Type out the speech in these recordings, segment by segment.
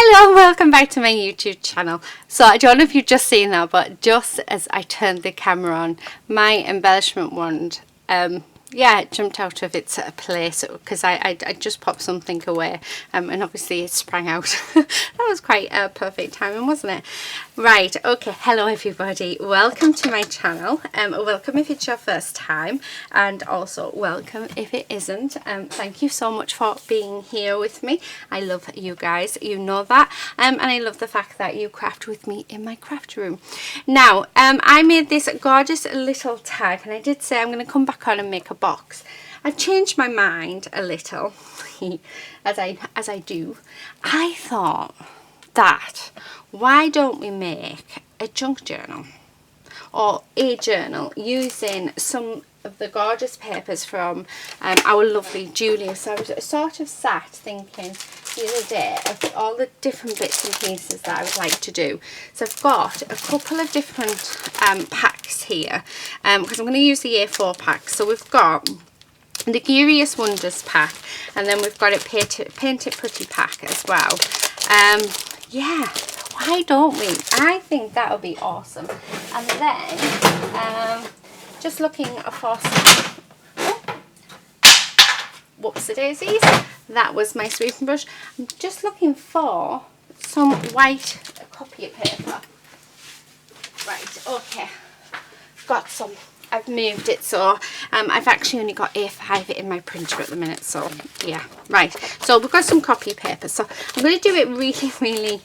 Hello, welcome back to my YouTube channel. So I don't know if you've just seen that, but just as I turned the camera on, my embellishment wand, it jumped out of its place because I just popped something away, and obviously it sprang out. That was quite perfect timing, wasn't it? Right, okay, hello everybody, welcome to my channel. Welcome if it's your first time, and also welcome if it isn't. Thank you so much for being here with me. I love you guys, you know that, and I love the fact that you craft with me in my craft room. Now, I made this gorgeous little tag, and I did say I'm going to come back on and make a box. I've changed my mind a little, as I do. I thought that why don't we make a junk journal or a journal using some of the gorgeous papers from our lovely Julia. So I was sort of sat thinking the other day of all the different bits and pieces that I would like to do. So I've got a couple of different packs here, because I'm going to use the A4 pack. So we've got the Curious Wonders pack, and then we've got a Paint It Pretty pack as well. Yeah, why don't we? I think that would be awesome. And then just looking for some, whoopsie daisies, that was my sweeping brush. I'm just looking for some white copy paper. Right, okay, got some. I've moved it, so I've actually only got A5 in my printer at the minute, so yeah. Right, so we've got some copy paper, so I'm going to do it really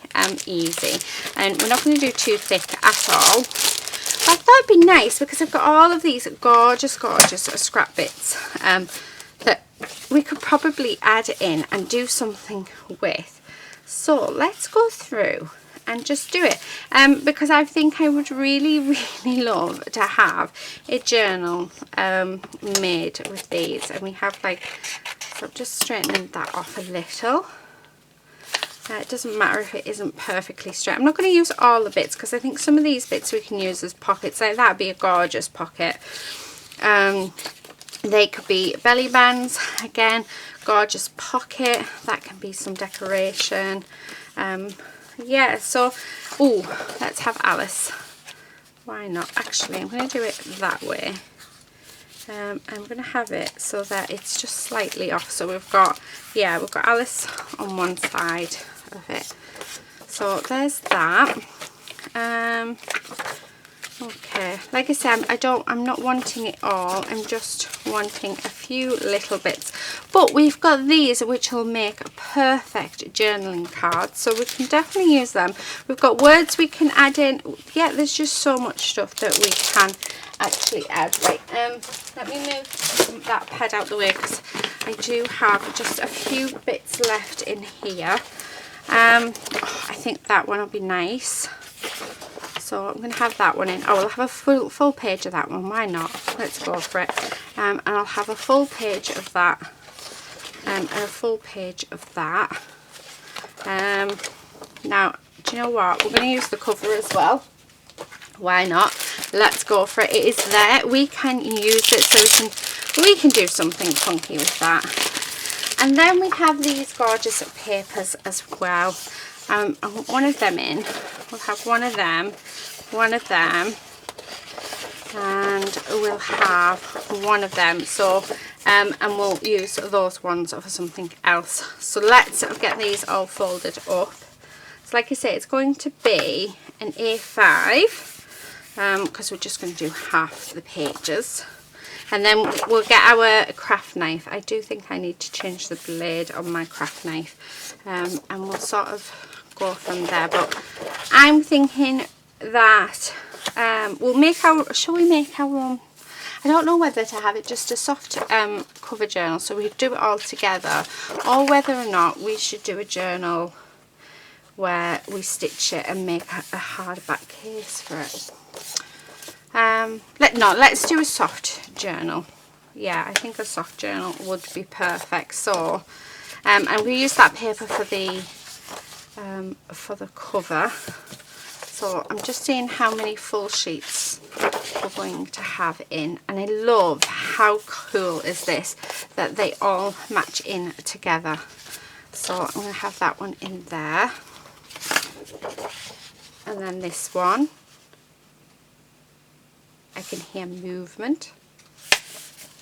easy, and we're not going to do too thick at all. But I thought it'd be nice because I've got all of these gorgeous scrap bits that we could probably add in and do something with. So let's go through and just do it, because I think I would really love to have a journal made with these. And we have like, so I'm just straightening that off a little. It doesn't matter if it isn't perfectly straight. I'm not going to use all the bits because I think some of these bits we can use as pockets. Like that would be a gorgeous pocket. They could be belly bands, again, gorgeous pocket. That can be some decoration. Yeah, so, let's have Alice. Why not? Actually, I'm going to do it that way. I'm going to have it so that it's just slightly off. So we've got Alice on one side of it. So there's that. Okay, like I said, I'm not wanting it all. I'm just wanting a few little bits. But we've got these which will make perfect journaling cards, so we can definitely use them. We've got words we can add in. Yeah, there's just so much stuff that we can actually add. Right, let me move that pad out the way because I do have just a few bits left in here. I think that one will be nice. So I'm going to have that one in. Oh, I'll have a full page of that one. Why not? Let's go for it. And I'll have a full page of that. And a full page of that. Now, do you know what? We're going to use the cover as well. Why not? Let's go for it. It is there. We can use it so we can do something funky with that. And then we have these gorgeous papers as well. I want one of them in. We'll have one of them, and we'll have one of them. So, and we'll use those ones for something else. So let's get these all folded up. So like I say, it's going to be an A5, because we're just going to do half the pages. And then we'll get our craft knife. I do think I need to change the blade on my craft knife, and we'll sort of go from there. But I'm thinking that shall we make our own? I don't know whether to have it just a soft cover journal, so we do it all together, or whether or not we should do a journal where we stitch it and make a hardback case for it. Let's do a soft journal. Yeah, I think a soft journal would be perfect. So and we use that paper for the cover. So I'm just seeing how many full sheets we're going to have in, and I love how cool is this that they all match in together. So I'm going to have that one in there. And then this one, I can hear movement.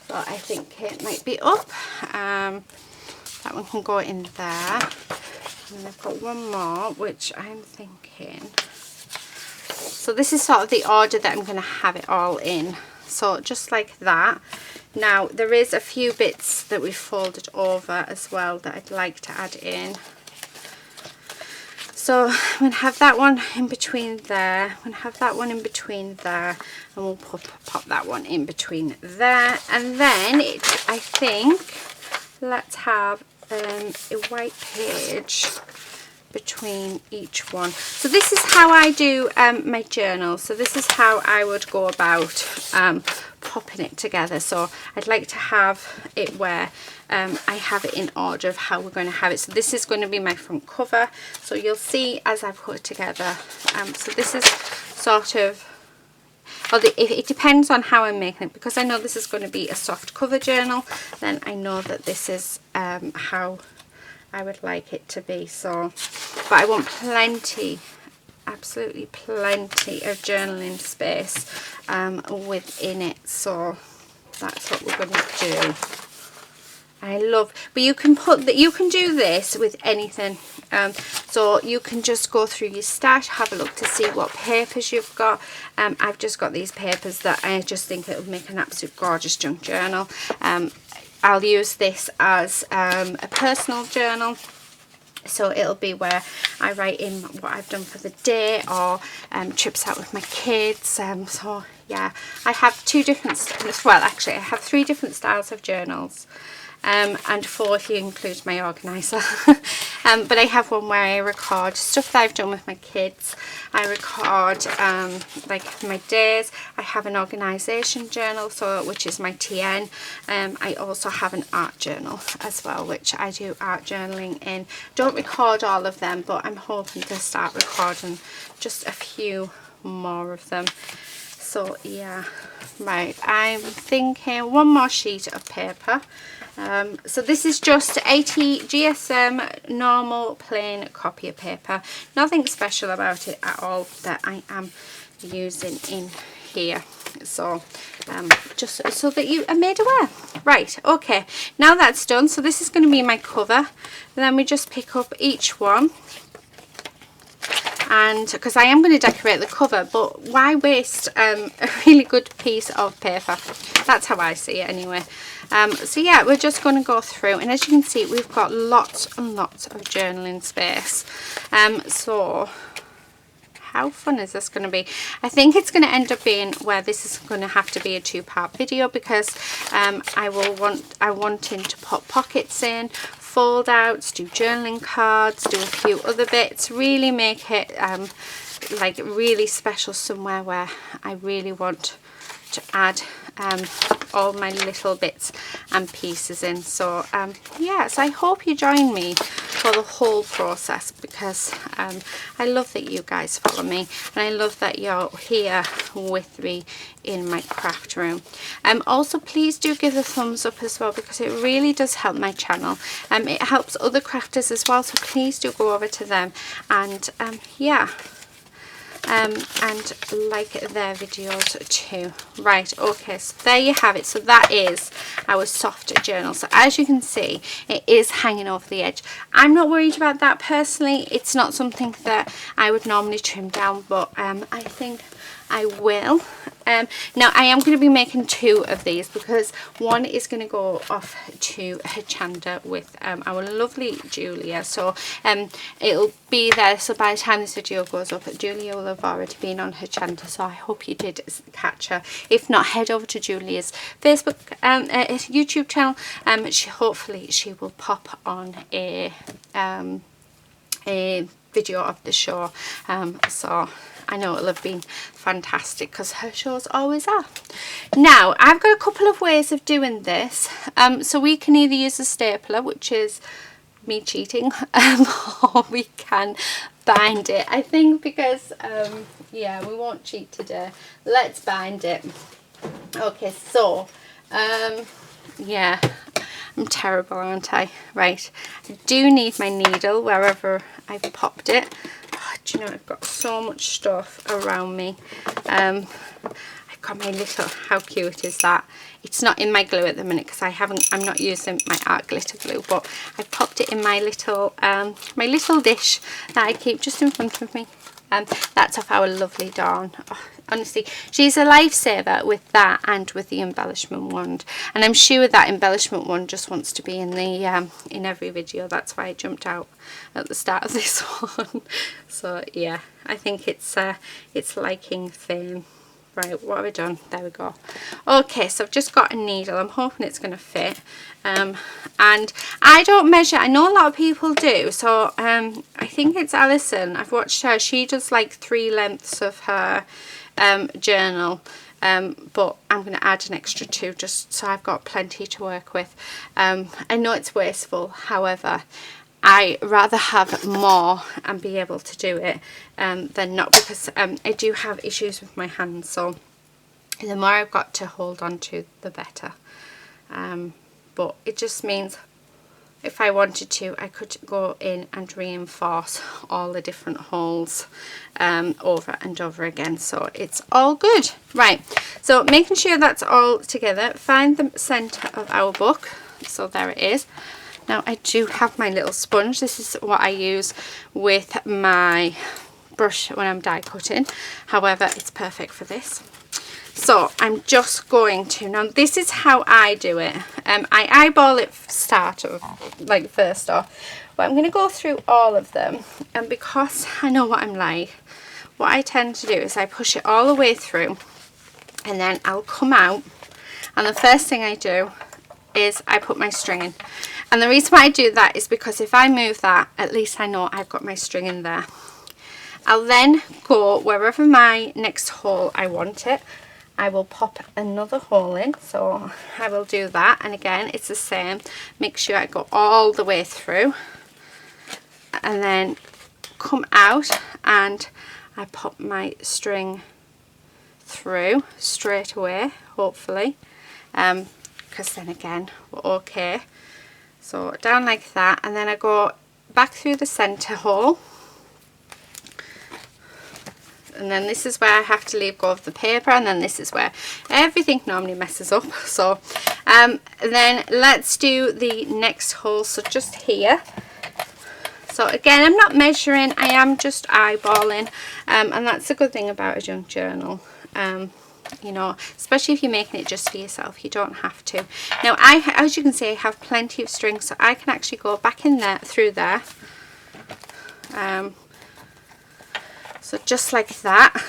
So I think it might be up. That one can go in there. And I've got one more, which I'm thinking. So this is sort of the order that I'm going to have it all in. So just like that. Now there is a few bits that we've folded over as well that I'd like to add in. So I'm going to have that one in between there. I'm going to have that one in between there. And we'll pop that one in between there. And then I think let's have a white page between each one. So this is how I do my journal. So this is how I would go about popping it together. So I'd like to have it where I have it in order of how we're going to have it. So this is going to be my front cover. So you'll see as I put it together. So this is sort of, it depends on how I'm making it, because I know this is going to be a soft cover journal, then I know that this is how I would like it to be. So, but I want plenty, absolutely plenty of journaling space within it. So that's what we're going to do. I love, but you can you can do this with anything. So you can just go through your stash, have a look to see what papers you've got. I've just got these papers that I just think it would make an absolute gorgeous junk journal. I'll use this as a personal journal. So it'll be where I write in what I've done for the day, or trips out with my kids. So yeah, I have two different, well actually I have 3 different styles of journals. And 4 if you include my organiser. But I have one where I record stuff that I've done with my kids. I record like my days. I have an organisation journal, which is my TN. I also have an art journal as well, which I do art journaling in. Don't record all of them, but I'm hoping to start recording just a few more of them. So yeah, right, I'm thinking one more sheet of paper. So this is just 80 GSM normal plain copy of paper. Nothing special about it at all that I am using in here. So just so that you are made aware. Right, okay, now that's done. So this is going to be my cover. And then we just pick up each one. And because I am going to decorate the cover, but why waste a really good piece of paper? That's how I see it anyway. So yeah, we're just going to go through, and as you can see, we've got lots and lots of journaling space. So how fun is this going to be? I think it's going to end up being where this is going to have to be a 2-part video, because I wanting to put pockets in, fold outs, do journaling cards, do a few other bits, really make it like really special, somewhere where I really want to add all my little bits and pieces in. So yes, I hope you join me for the whole process, because I love that you guys follow me, and I love that you're here with me in my craft room. Also please do give a thumbs up as well, because it really does help my channel. It helps other crafters as well, so please do go over to them and yeah, and like their videos too. Right, okay, so there you have it. So that is our soft journal. So as you can see, it is hanging over the edge. I'm not worried about that personally. It's not something that I would normally trim down, but I think I will. Now I am going to be making 2 of these, because one is going to go off to Hochanda with our lovely Julia. So it'll be there, so by the time this video goes up, Julia will have already been on Hochanda. So I hope you did catch her. If not, head over to Julia's Facebook YouTube channel. Hopefully she will pop on a video of the show. So I know it'll have been fantastic, because her shows always are. Now I've got a couple of ways of doing this. So we can either use a stapler, which is me cheating, or we can bind it. I think because yeah, we won't cheat today. Let's bind it. Okay, so yeah, I'm terrible, aren't I? Right, I do need my needle wherever I've popped it. do you know, I've got so much stuff around me. I've got my little, how cute is that? It's not in my glue at the minute because I'm not using my art glitter glue, but I popped it in my little dish that I keep just in front of me. That's off our lovely Dawn. Oh, honestly, she's a lifesaver with that and with the embellishment wand, and I'm sure that embellishment wand just wants to be in the in every video. That's why I jumped out at the start of this one. So yeah, I think it's liking fame. Right, what have I done? There we go. Okay, so I've just got a needle. I'm hoping it's going to fit. And I don't measure. I know a lot of people do. So I think it's Alison. I've watched her. She does like 3 lengths of her journal. But I'm going to add an extra 2 just so I've got plenty to work with. I know it's wasteful. However, I rather have more and be able to do it than not, because I do have issues with my hands, so the more I've got to hold on to, the better. But it just means if I wanted to, I could go in and reinforce all the different holes over and over again, so it's all good. Right, so making sure that's all together, find the centre of our book. So there it is. Now I do have my little sponge. This is what I use with my brush when I'm die cutting. However, it's perfect for this. So I'm just going to, now this is how I do it. I eyeball it first off. But I'm going to go through all of them. And because I know what I'm like, what I tend to do is I push it all the way through. And then I'll come out. And the first thing I do is I put my string in. And the reason why I do that is because if I move that, at least I know I've got my string in there. I'll then go wherever my next hole I want it. I will pop another hole in, so I will do that. And again, it's the same. Make sure I go all the way through. And then come out and I pop my string through straight away, hopefully. Because then again, we're okay. So down like that, and then I go back through the centre hole, and then this is where I have to leave go of the paper, and then this is where everything normally messes up. So then let's do the next hole, so just here. So again, I'm not measuring, I am just eyeballing, and that's the good thing about a junk journal. You know, especially if you're making it just for yourself, you don't have to. Now as you can see, I have plenty of string, so I can actually go back in there, through there, so just like that,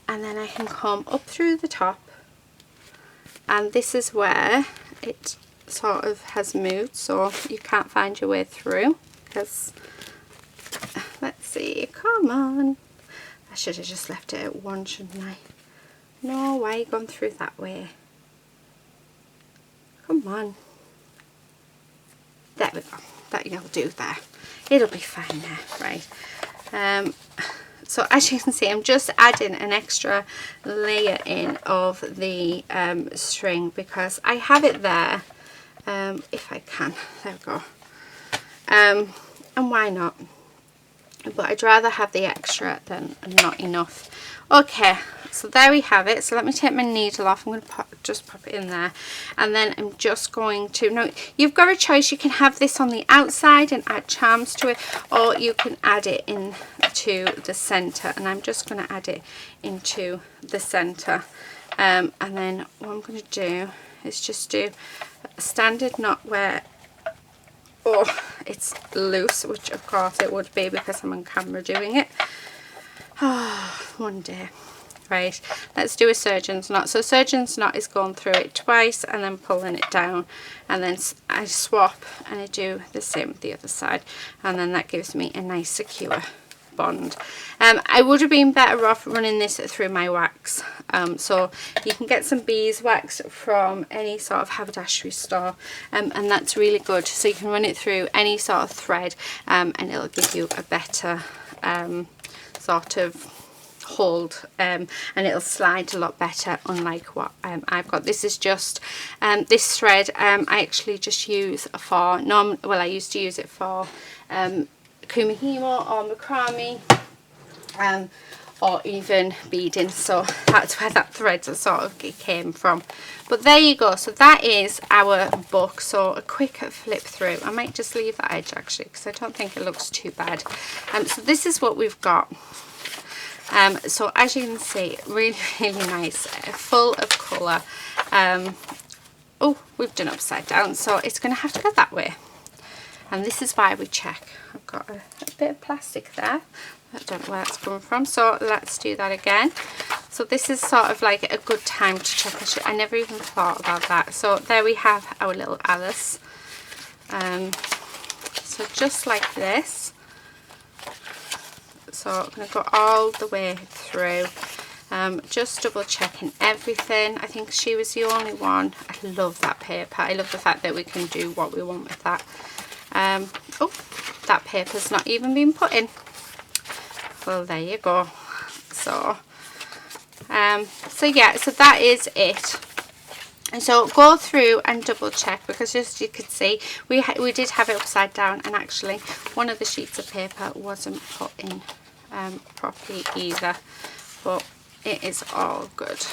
and then I can come up through the top, and this is where it sort of has moved, so you can't find your way through, because let's see, come on, I should have just left it at 1, shouldn't I? No, why are you going through that way? Come on. There we go. That'll do there. It'll be fine there, right? So as you can see, I'm just adding an extra layer in of the string because I have it there. If I can. There we go. And why not? But I'd rather have the extra than not enough. Okay, so there we have it. So let me take my needle off. I'm going to just pop it in there, and then I'm just going to, now you've got a choice. You can have this on the outside and add charms to it, or you can add it into the center, and I'm just going to add it into the center. And then what I'm going to do is just do a standard knot where it's loose, which of course it would be because I'm on camera doing it. One day. Right, let's do a surgeon's knot. So surgeon's knot is going through it twice and then pulling it down, and then I swap and I do the same with the other side, and then that gives me a nice secure bond. I would have been better off running this through my wax, so you can get some beeswax from any sort of haberdashery store, and that's really good, so you can run it through any sort of thread, and it'll give you a better sort of hold, and it'll slide a lot better, unlike what I've got. This is just this thread I actually just use for I used to use it for Kumihimo or macrame, or even beading, so that's where that thread sort of came from. But there you go, so that is our book. So a quick flip through. I might just leave that edge actually, because I don't think it looks too bad. So this is what we've got. So as you can see, really nice, full of colour. Oh, we've done upside down, so it's going to have to go that way. And this is why we check. I've got a bit of plastic there. I don't know where that's coming from, so let's do that again. So this is sort of like a good time to check. I never even thought about that. So there we have our little Alice. So just like this. So I'm going to go all the way through, just double checking everything. I think she was the only one. I love that paper. I love the fact that we can do what we want with that. Oh, that paper's not even been put in. Well, there you go. So yeah, so that is it. And so go through and double check, because as you can see, we did have it upside down, and actually one of the sheets of paper wasn't put in properly either, but it is all good.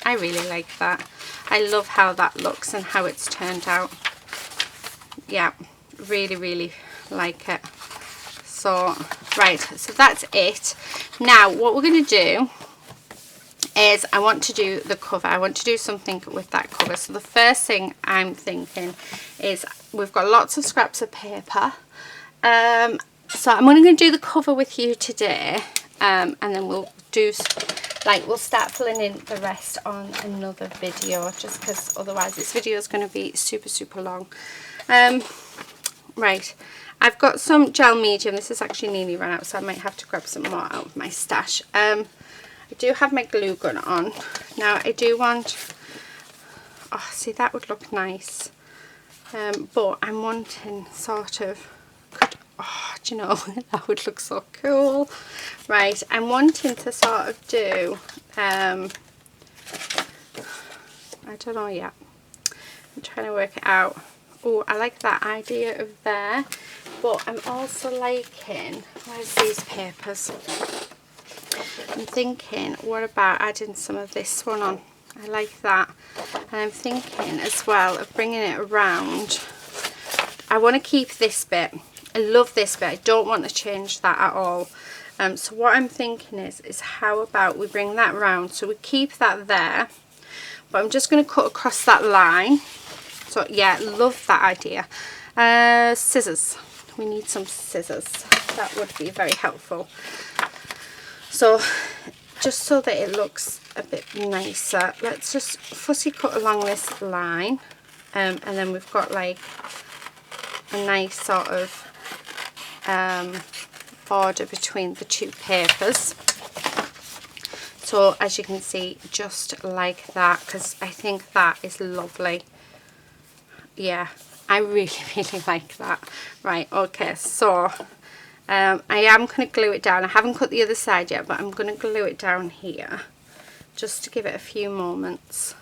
I really like that. I love how that looks and how it's turned out. Yeah, really like it. So right, so that's it. Now what we're going to do is I want to do the cover. I want to do something with that cover. So the first thing I'm thinking is, we've got lots of scraps of paper. So I'm only going to do the cover with you today, and then we'll do, like, we'll start filling in the rest on another video, just because otherwise this video is going to be super long. Right, I've got some gel medium. This is actually nearly run out, so I might have to grab some more out of my stash. I do have my glue gun on. Now I do want, oh, see, that would look nice, but I'm wanting sort of, oh, do you know, that would look so cool. Right, I'm wanting to sort of do, I don't know yet. I'm trying to work it out. Oh, I like that idea of there, but I'm also liking, where's these papers? I'm thinking, what about adding some of this one on? I like that. And I'm thinking as well of bringing it around. I want to keep this bit. I love this bit. I don't want to change that at all. So what I'm thinking is how about we bring that round, so we keep that there, but I'm just going to cut across that line. So yeah, love that idea. Scissors. We need some scissors. That would be very helpful. So just so that it looks a bit nicer, let's just fussy cut along this line, and then we've got like a nice sort of border between the two papers. So as you can see, just like that, because I think that is lovely. Yeah, I really like that. Right, okay, so I am going to glue it down. I haven't cut the other side yet, but I'm going to glue it down here just to give it a few moments,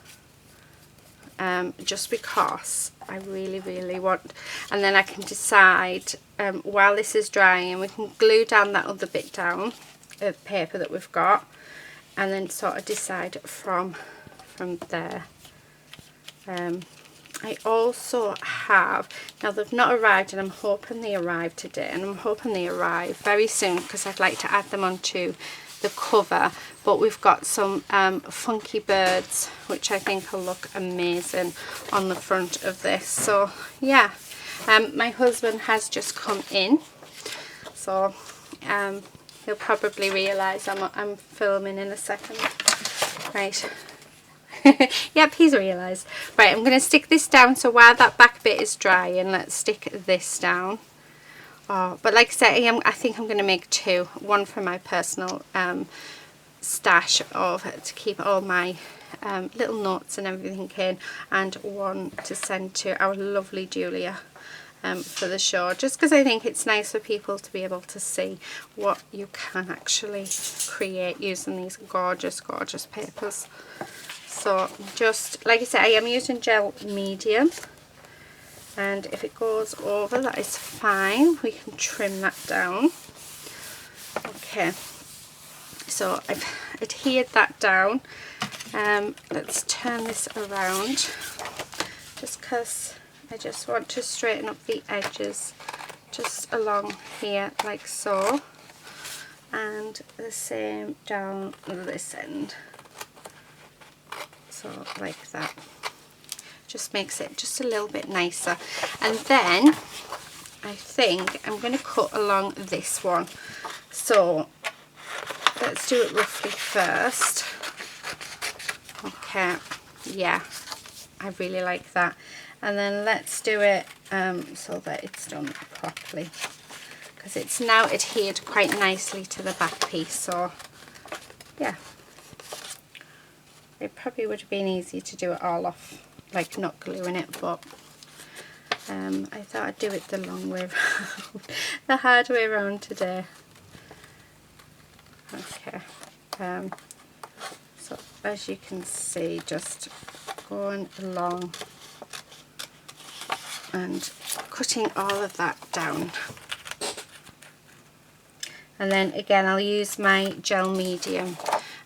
just because I really want, and then I can decide while this is drying, we can glue down that other bit down of paper that we've got, and then sort of decide from there. I also have, now they've not arrived, and I'm hoping they arrive today, and I'm hoping they arrive very soon, because I'd like to add them onto the cover, but we've got some funky birds which I think will look amazing on the front of this. So yeah, my husband has just come in, so he'll probably realise I'm filming in a second. Right. Yep, he's realised. Right, I'm going to stick this down, so while that back bit is drying, let's stick this down. Oh, but like I said, I think I'm going to make two. One for my personal stash to keep all my little notes and everything in, and one to send to our lovely Julia for the show, just because I think it's nice for people to be able to see what you can actually create using these gorgeous papers. So just like I said, I am using gel medium, and if it goes over, that is fine. We can trim that down. Okay, so I've adhered that down. Let's turn this around just because I just want to straighten up the edges just along here like so, and the same down this end, so like that. Just makes it just a little bit nicer. And then I think I'm going to cut along this one, so let's do it roughly first. Okay, yeah, I really like that. And then let's do it so that it's done properly, because it's now adhered quite nicely to the back piece. So yeah, it probably would have been easy to do it all off, like not gluing it, but I thought I'd do it the long way around, the hard way around today. Okay, so as you can see, just going along and cutting all of that down. And then again, I'll use my gel medium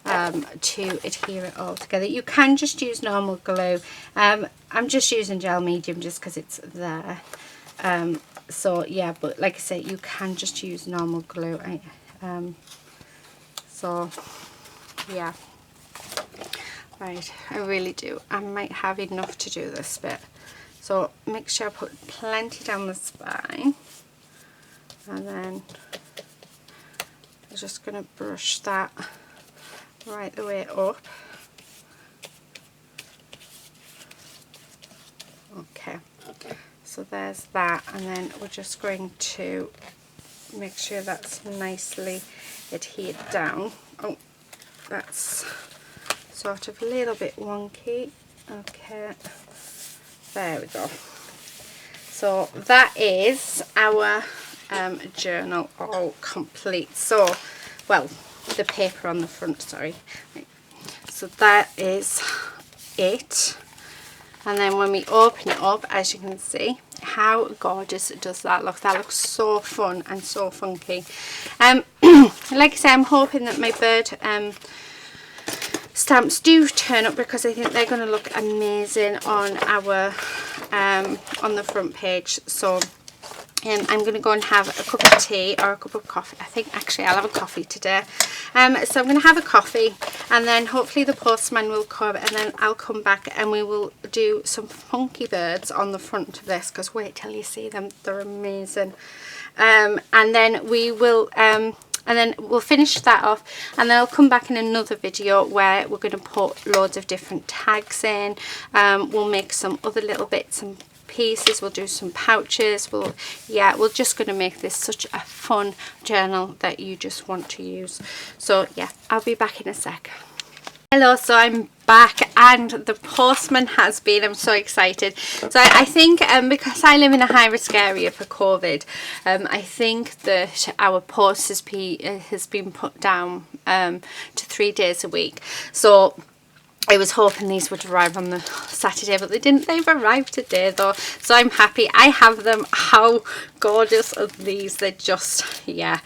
to adhere it all together. You can just use normal glue. I'm just using gel medium just because it's there. So yeah, but like I say, you can just use normal glue. So yeah, right, I really do. I might have enough to do this bit. So make sure I put plenty down the spine, and then I'm just going to brush that right the way up. Okay, so there's that, and then we're just going to make sure that's nicely adhered down. Oh, that's sort of a little bit wonky. Okay, there we go. So that is our journal all complete. So, well, the paper on the front, sorry. Right. So that is it. And then when we open it up, as you can see, how gorgeous does that look? That looks so fun and so funky. Like I say, I'm hoping that my bird stamps do turn up, because I think they're going to look amazing on our on the front page. So I'm going to go and have a cup of tea or a cup of coffee. I think actually I'll have a coffee today. So I'm going to have a coffee, and then hopefully the postman will come, and then I'll come back and we will do some funky birds on the front of this, because wait till you see them, they're amazing. And then we will and then we'll finish that off, and then I'll come back in another video where we're going to put loads of different tags in. We'll make some other little bits and pieces, we'll do some pouches, we're just going to make this such a fun journal that you just want to use. So yeah, I'll be back in a sec. Hello, so I'm back and the postman has been. I'm so excited. So I think because I live in a high risk area for COVID, I think that our post has been put down to 3 days a week. So I was hoping these would arrive on the Saturday, but they didn't. They've arrived today though, so I'm happy. I have them. How gorgeous are these? They're just, yeah,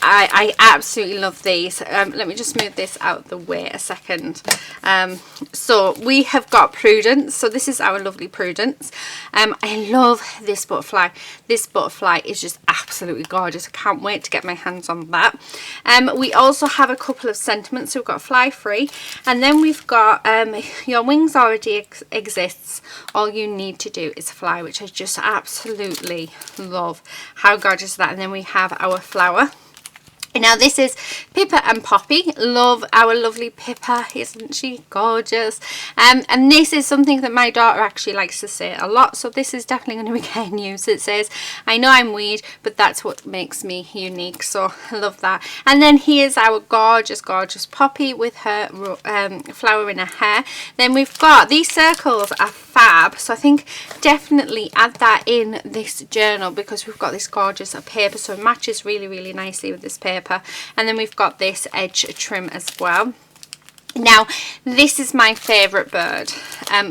I absolutely love these. Let me just move this out of the way a second. So we have got Prudence. So this is our lovely Prudence. I love this butterfly. This butterfly is just absolutely gorgeous. I can't wait to get my hands on that. We also have a couple of sentiments. So we've got Fly Free, and then we've got Your Wings Already Exists. All you need to do is fly, which I just absolutely love. How gorgeous is that? And then we have our flower. Now this is Pippa and Poppy. Love our lovely Pippa, isn't she gorgeous? And this is something that my daughter actually likes to say a lot, so this is definitely going to be getting used. It says, I know I'm weird, but that's what makes me unique. So I love that. And then here's our gorgeous Poppy with her flower in her hair. Then we've got these circles are fab, so I think definitely add that in this journal, because we've got this gorgeous paper, so it matches really nicely with this paper. And then we've got this edge trim as well. Now this is my favourite bird.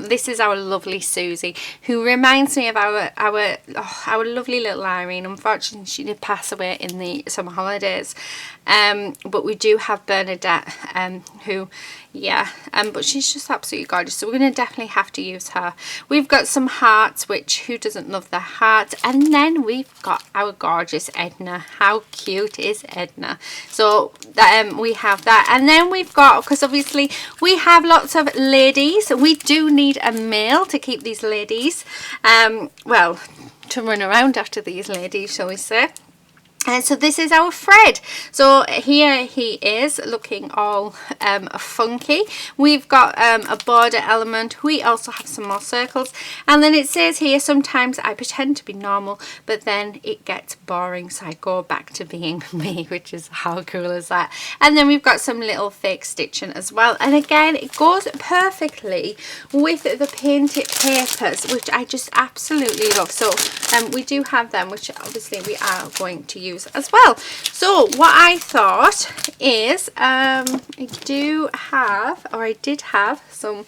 This is our lovely Susie, who reminds me of our lovely little Irene. Unfortunately she did pass away in the summer holidays, But we do have Bernadette, who, yeah, but she's just absolutely gorgeous, so we're going to definitely have to use her. We've got some hearts, which who doesn't love the hearts, and then we've got our gorgeous Edna. How cute is Edna? So we have that, and then we've got, because obviously we have lots of ladies, we do need a male to keep these ladies, well, to run around after these ladies, shall we say. And so this is our Fred. So here he is looking all funky. We've got a border element. We also have some more circles. And then it says here, sometimes I pretend to be normal, but then it gets boring. So I go back to being me, which is how cool is that? And then we've got some little fake stitching as well. And again, it goes perfectly with the painted papers, which I just absolutely love. So we do have them, which obviously we are going to use as well. So what I thought is I did have some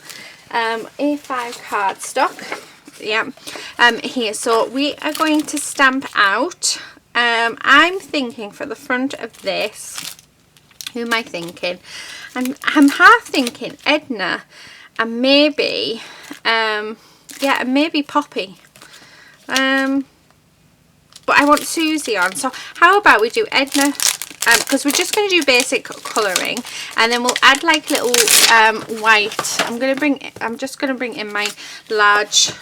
A5 cardstock, yeah, here. So we are going to stamp out, I'm thinking for the front of this, who am I thinking? I'm half thinking Edna, and maybe yeah, maybe Poppy. But I want Susie on, so how about we do Edna, because we're just going to do basic colouring, and then we'll add like little white. I'm just going to bring in my large,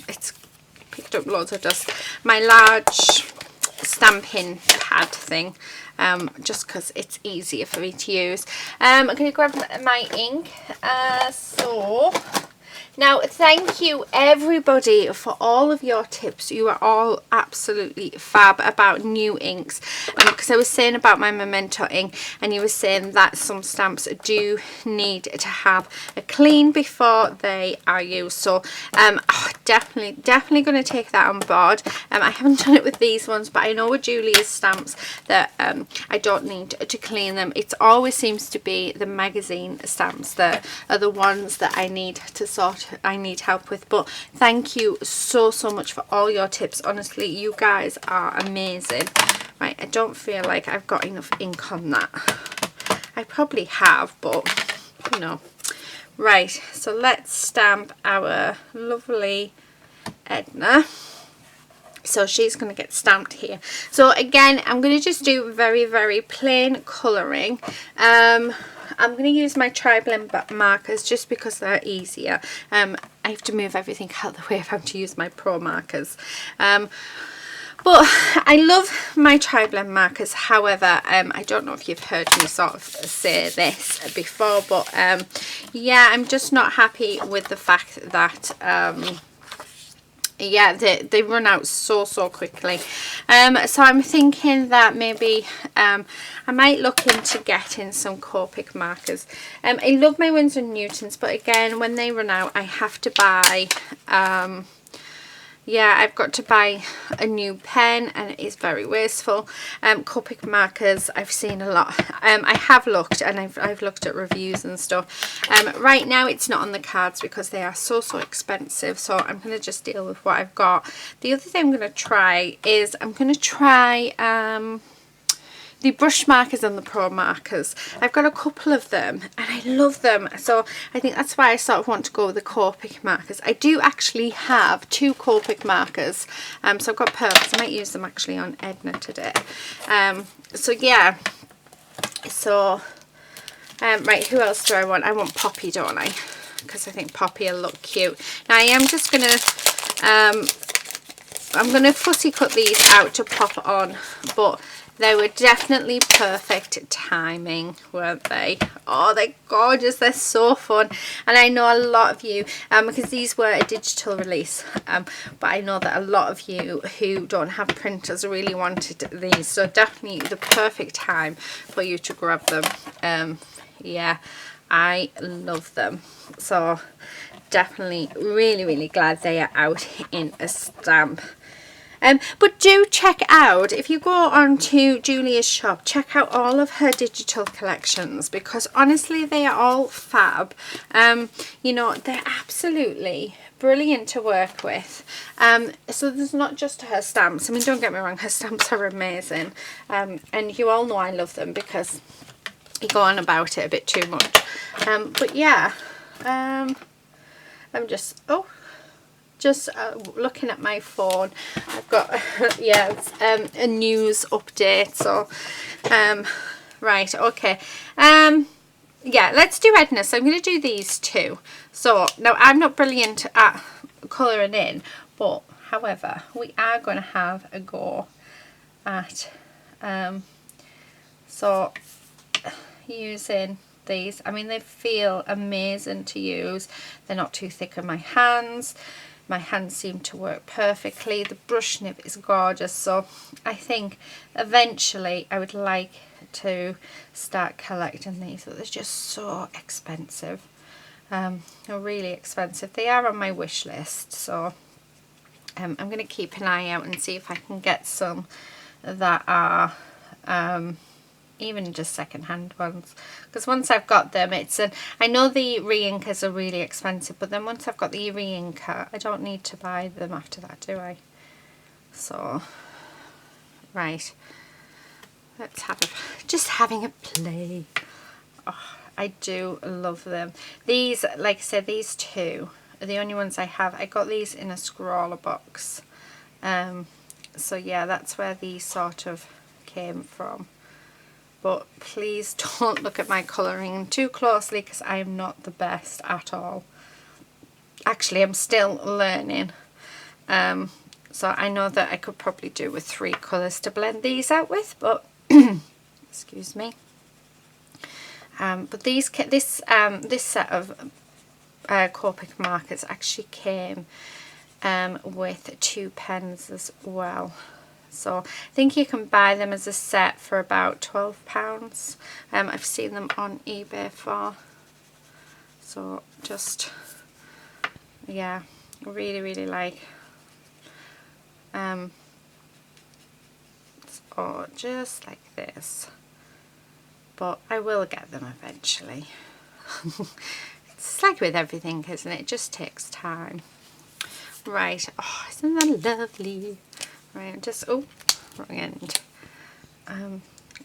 it's picked up loads of dust, my large stamping pad thing, just because it's easier for me to use. I'm going to grab my ink, so... Now, thank you everybody for all of your tips. You are all absolutely fab about new inks. Because I was saying about my Memento ink, and you were saying that some stamps do need to have a clean before they are used. So definitely going to take that on board. I haven't done it with these ones, but I know with Julia's stamps that I don't need to clean them. It always seems to be the magazine stamps that are the ones that I need to I need help with. But thank you so much for all your tips. Honestly, you guys are amazing. Right, I don't feel like I've got enough ink on that. I probably have, but you know. Right, so let's stamp our lovely Edna. So she's going to get stamped here. So again, I'm going to just do very plain colouring. I'm going to use my tri-blend markers just because they're easier. I have to move everything out of the way if I'm to use my pro markers. But I love my tri-blend markers. However, I don't know if you've heard me sort of say this before, but yeah, I'm just not happy with the fact that yeah, they run out so quickly. So I'm thinking that maybe I might look into getting some Copic markers. I love my Winsor & Newtons, but again, when they run out, I have to buy yeah, I've got to buy a new pen, and it is very wasteful. Copic markers, I've seen a lot. I have looked, and I've looked at reviews and stuff. Right now it's not on the cards because they are so expensive, so I'm going to just deal with what I've got. The other thing I'm going to try is I'm going to try the brush markers and the pro markers. I've got a couple of them and I love them, so I think that's why I sort of want to go with the Copic markers. I do actually have 2 Copic markers, so I've got pearls. I might use them actually on Edna today. So yeah, so right, who else do I want? I want Poppy, don't I? Because I think Poppy will look cute. Now I am just gonna I'm gonna fussy cut these out to pop on, but they were definitely perfect timing, weren't they? Oh, they're gorgeous. They're so fun. And I know a lot of you, because these were a digital release, but I know that a lot of you who don't have printers really wanted these. So definitely the perfect time for you to grab them. Yeah, I love them. So definitely really glad they are out in a stamp. But do check out, if you go on to Julia's shop, check out all of her digital collections, because honestly they are all fab. You know, they're absolutely brilliant to work with. So there's not just her stamps. I mean, don't get me wrong, her stamps are amazing. And you all know I love them because you go on about it a bit too much. But yeah, I'm just, looking at my phone. I've got, yeah, a news update. So, right, okay. Yeah, let's do Edna. So I'm going to do these two. So now I'm not brilliant at colouring in, but however, we are going to have a go at so using these. I mean, they feel amazing to use. They're not too thick on my hands. My hands seem to work perfectly. The brush nib is gorgeous. So I think eventually I would like to start collecting these, but they're just so expensive. They're really expensive. They are on my wish list, so I'm going to keep an eye out and see if I can get some that are even just second-hand ones, because once I've got them, I know the re-inkers are really expensive, but then once I've got the re-inker, I don't need to buy them after that, do I? So right, let's have just having a play. Oh, I do love them. These, like I said, these two are the only ones I have. I got these in a scrawler box. So yeah, that's where these sort of came from. But please don't look at my colouring too closely, because I am not the best at all. Actually, I'm still learning. So I know that I could probably do with 3 colours to blend these out with, but excuse me. But this set of Copic markers actually came with 2 pens as well. So I think you can buy them as a set for about £12. I've seen them on eBay for. So just, yeah, really like. So just like this. But I will get them eventually. It's like with everything, isn't it? It just takes time. Right. Oh, isn't that lovely? Right, wrong end.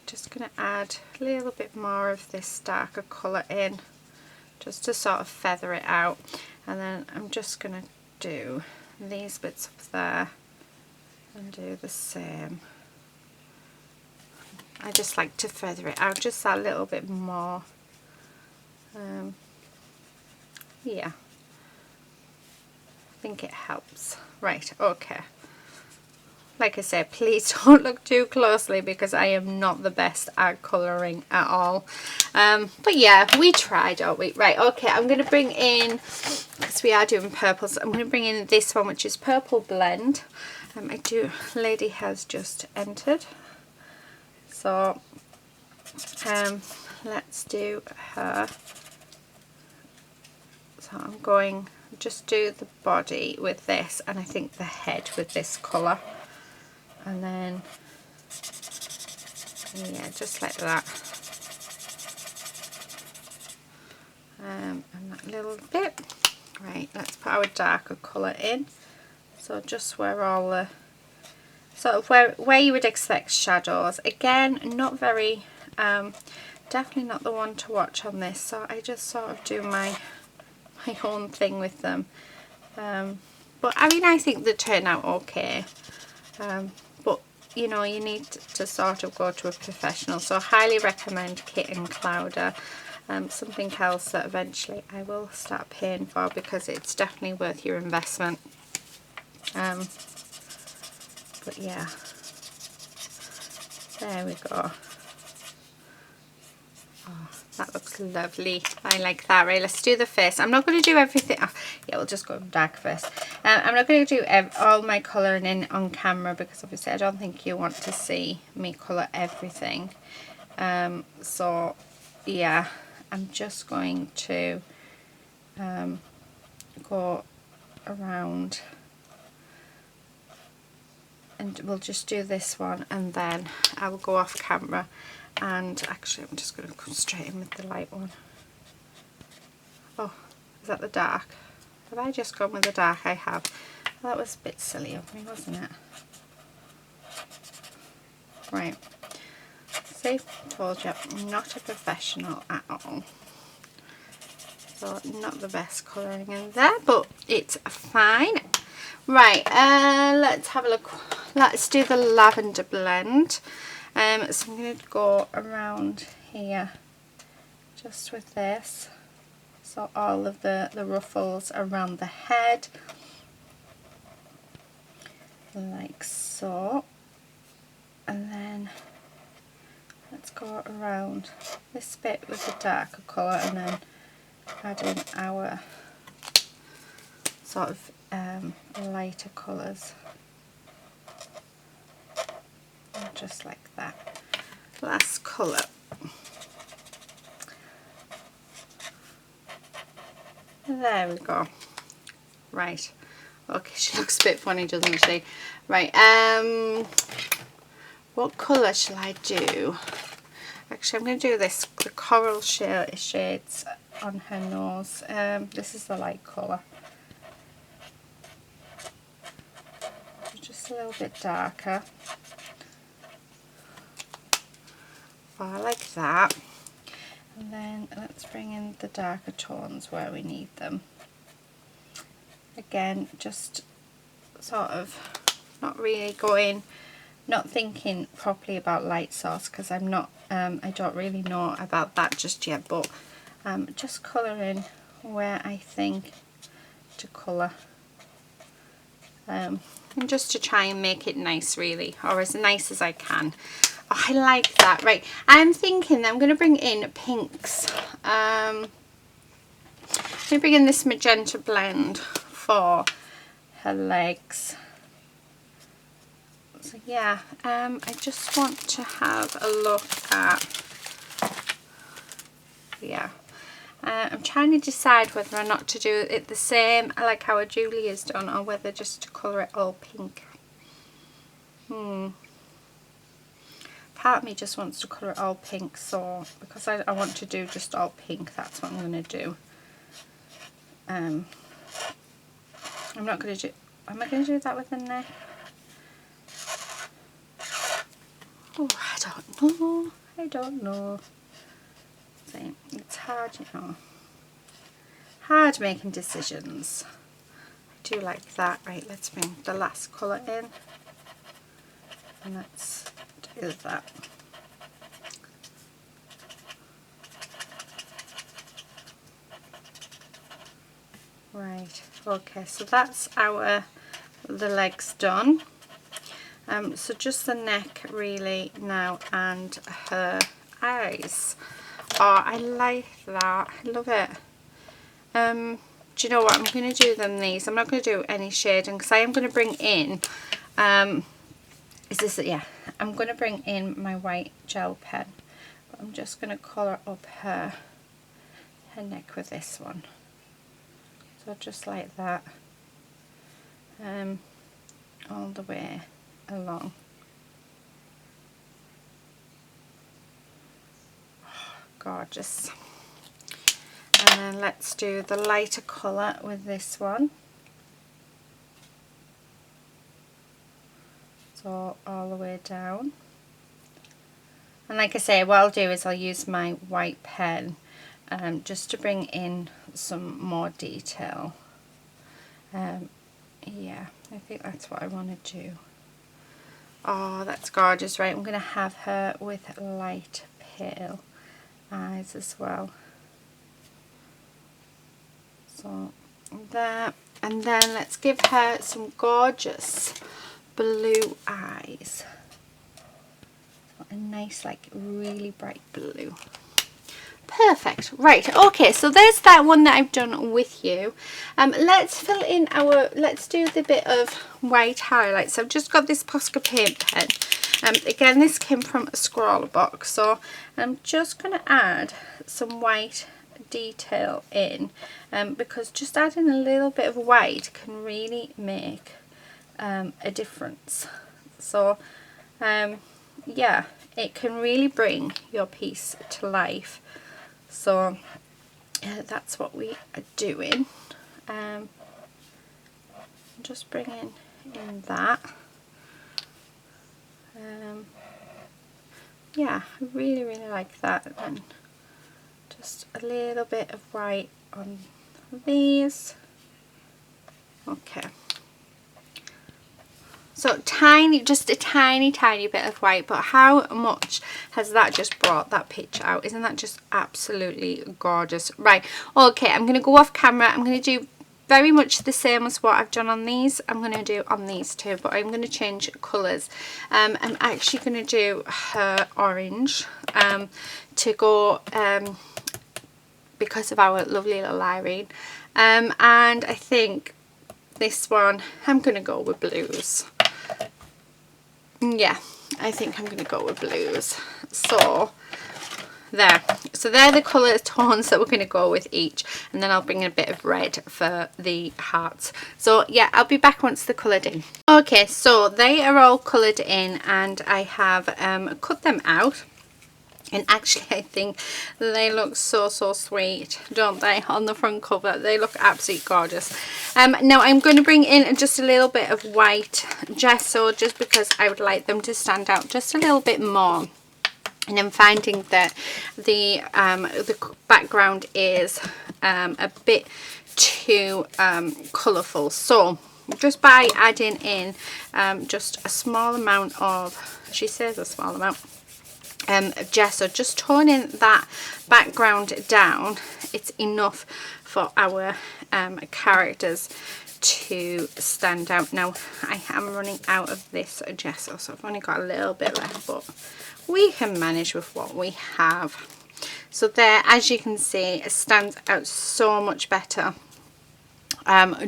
Just going to add a little bit more of this darker colour in, just to sort of feather it out. And then I'm just going to do these bits up there and do the same. I just like to feather it out just that little bit more. Yeah, I think it helps. Right, okay. Like I said, please don't look too closely, because I am not the best at colouring at all. But yeah, we try, don't we? Right, okay, I'm going to bring in, because we are doing purples, I'm going to bring in this one, which is Purple Blend. Lady has just entered. So, let's do her. So I'm going just do the body with this, and I think the head with this colour. And then, yeah, just like that. And that little bit. Right, let's put our darker colour in. So just where all the, sort of where you would expect shadows. Again, not very, definitely not the one to watch on this. So I just sort of do my own thing with them. But I mean, I think they turn out okay. But you know, you need to sort of go to a professional, so I highly recommend Kit and Clowder. Something else that eventually I will start paying for, because it's definitely worth your investment. But yeah, there we go. Oh, that looks lovely. I like that. Right, let's do the face. I'm not going to do everything. Oh, yeah, we'll just go dark first. I'm not going to do all my colouring in on camera, because obviously I don't think you want to see me colour everything. So yeah, I'm just going to go around, and we'll just do this one, and then I will go off camera. And actually, I'm just going to come straight in with the light one. Oh, is that the dark? Have I just gone with the dark? I have. Well, that was a bit silly of me, wasn't it? Right. See, told you, I'm not a professional at all. So not the best colouring in there, but it's fine. Right, let's have a look. Let's do the lavender blend. So I'm going to go around here just with this. So all of the ruffles around the head, like so. And then let's go around this bit with the darker colour and then add in our sort of lighter colours. Just like that. Last colour. There we go. Right. Okay, she looks a bit funny, doesn't she? Right, what colour shall I do? Actually, I'm going to do this, the coral shades on her nose. This is the light colour. Just a little bit darker. Oh, like that. And then let's bring in the darker tones where we need them. Again, just sort of not really not thinking properly about light source, because I'm not, I don't really know about that just yet, but just colouring where I think to colour. And just to try and make it nice, really, or as nice as I can. Oh, I like that. Right, I'm thinking I'm going to bring in pinks. I'm going to bring in this magenta blend for her legs. So yeah, I just want to have a look at, yeah. I'm trying to decide whether or not to do it the same like how Julia's done, or whether just to colour it all pink. Part of me just wants to colour it all pink, so because I want to do just all pink, that's what I'm going to do. I'm not going to do, am I going to do that with the neck? Oh, I don't know. See, it's hard, you know. Hard making decisions. I do like that. Right, let's bring the last colour in. And let's do that. Right, okay, so that's the legs done. So just the neck really now, and her eyes. Oh, I like that. I love it. Do you know what? I'm going to do them these. I'm not going to do any shading because I am going to bring in, is this it? Yeah. I'm going to bring in my white gel pen. But I'm just going to colour up her neck with this one. So just like that. All the way along. Oh, gorgeous. And then let's do the lighter colour with this one. So all the way down. And like I say, what I'll do is I'll use my white pen just to bring in some more detail. Yeah, I think that's what I want to do. Oh, that's gorgeous. Right, I'm going to have her with light pale eyes as well. So there, and then let's give her some gorgeous blue eyes. A nice, like, really bright blue. Perfect. Right, okay, so there's that one that I've done with you. Let's fill in let's do the bit of white highlights. I've just got this Posca paint pen. Again, this came from a scrawler box, so I'm just going to add some white detail in, because just adding a little bit of white can really make a difference. So yeah, it can really bring your piece to life. So that's what we are doing. Just bringing in that. Yeah, I really like that. And just a little bit of white on these. Okay. So tiny, just a tiny bit of white, but how much has that just brought that picture out? Isn't that just absolutely gorgeous? Right, okay, I'm going to go off camera. I'm going to do very much the same as what I've done on these. I'm going to do on these too, but I'm going to change colours. I'm actually going to do her orange to go because of our lovely little Irene. And I think this one, I'm going to go with blues. Yeah, I think I'm going to go with blues. So there. So they're the colour tones that we're going to go with each. And then I'll bring in a bit of red for the hearts. So yeah, I'll be back once they're coloured in. Okay, so they are all coloured in and I have cut them out. And actually I think they look so sweet, don't they, on the front cover. They look absolutely gorgeous. Now I'm going to bring in just a little bit of white gesso just because I would like them to stand out just a little bit more. And I'm finding that the background is a bit too colourful. So just by adding in just a small amount of, she says a small amount, gesso, just toning that background down, it's enough for our characters to stand out. Now I am running out of this gesso, so I've only got a little bit left, but we can manage with what we have. So there, as you can see, it stands out so much better,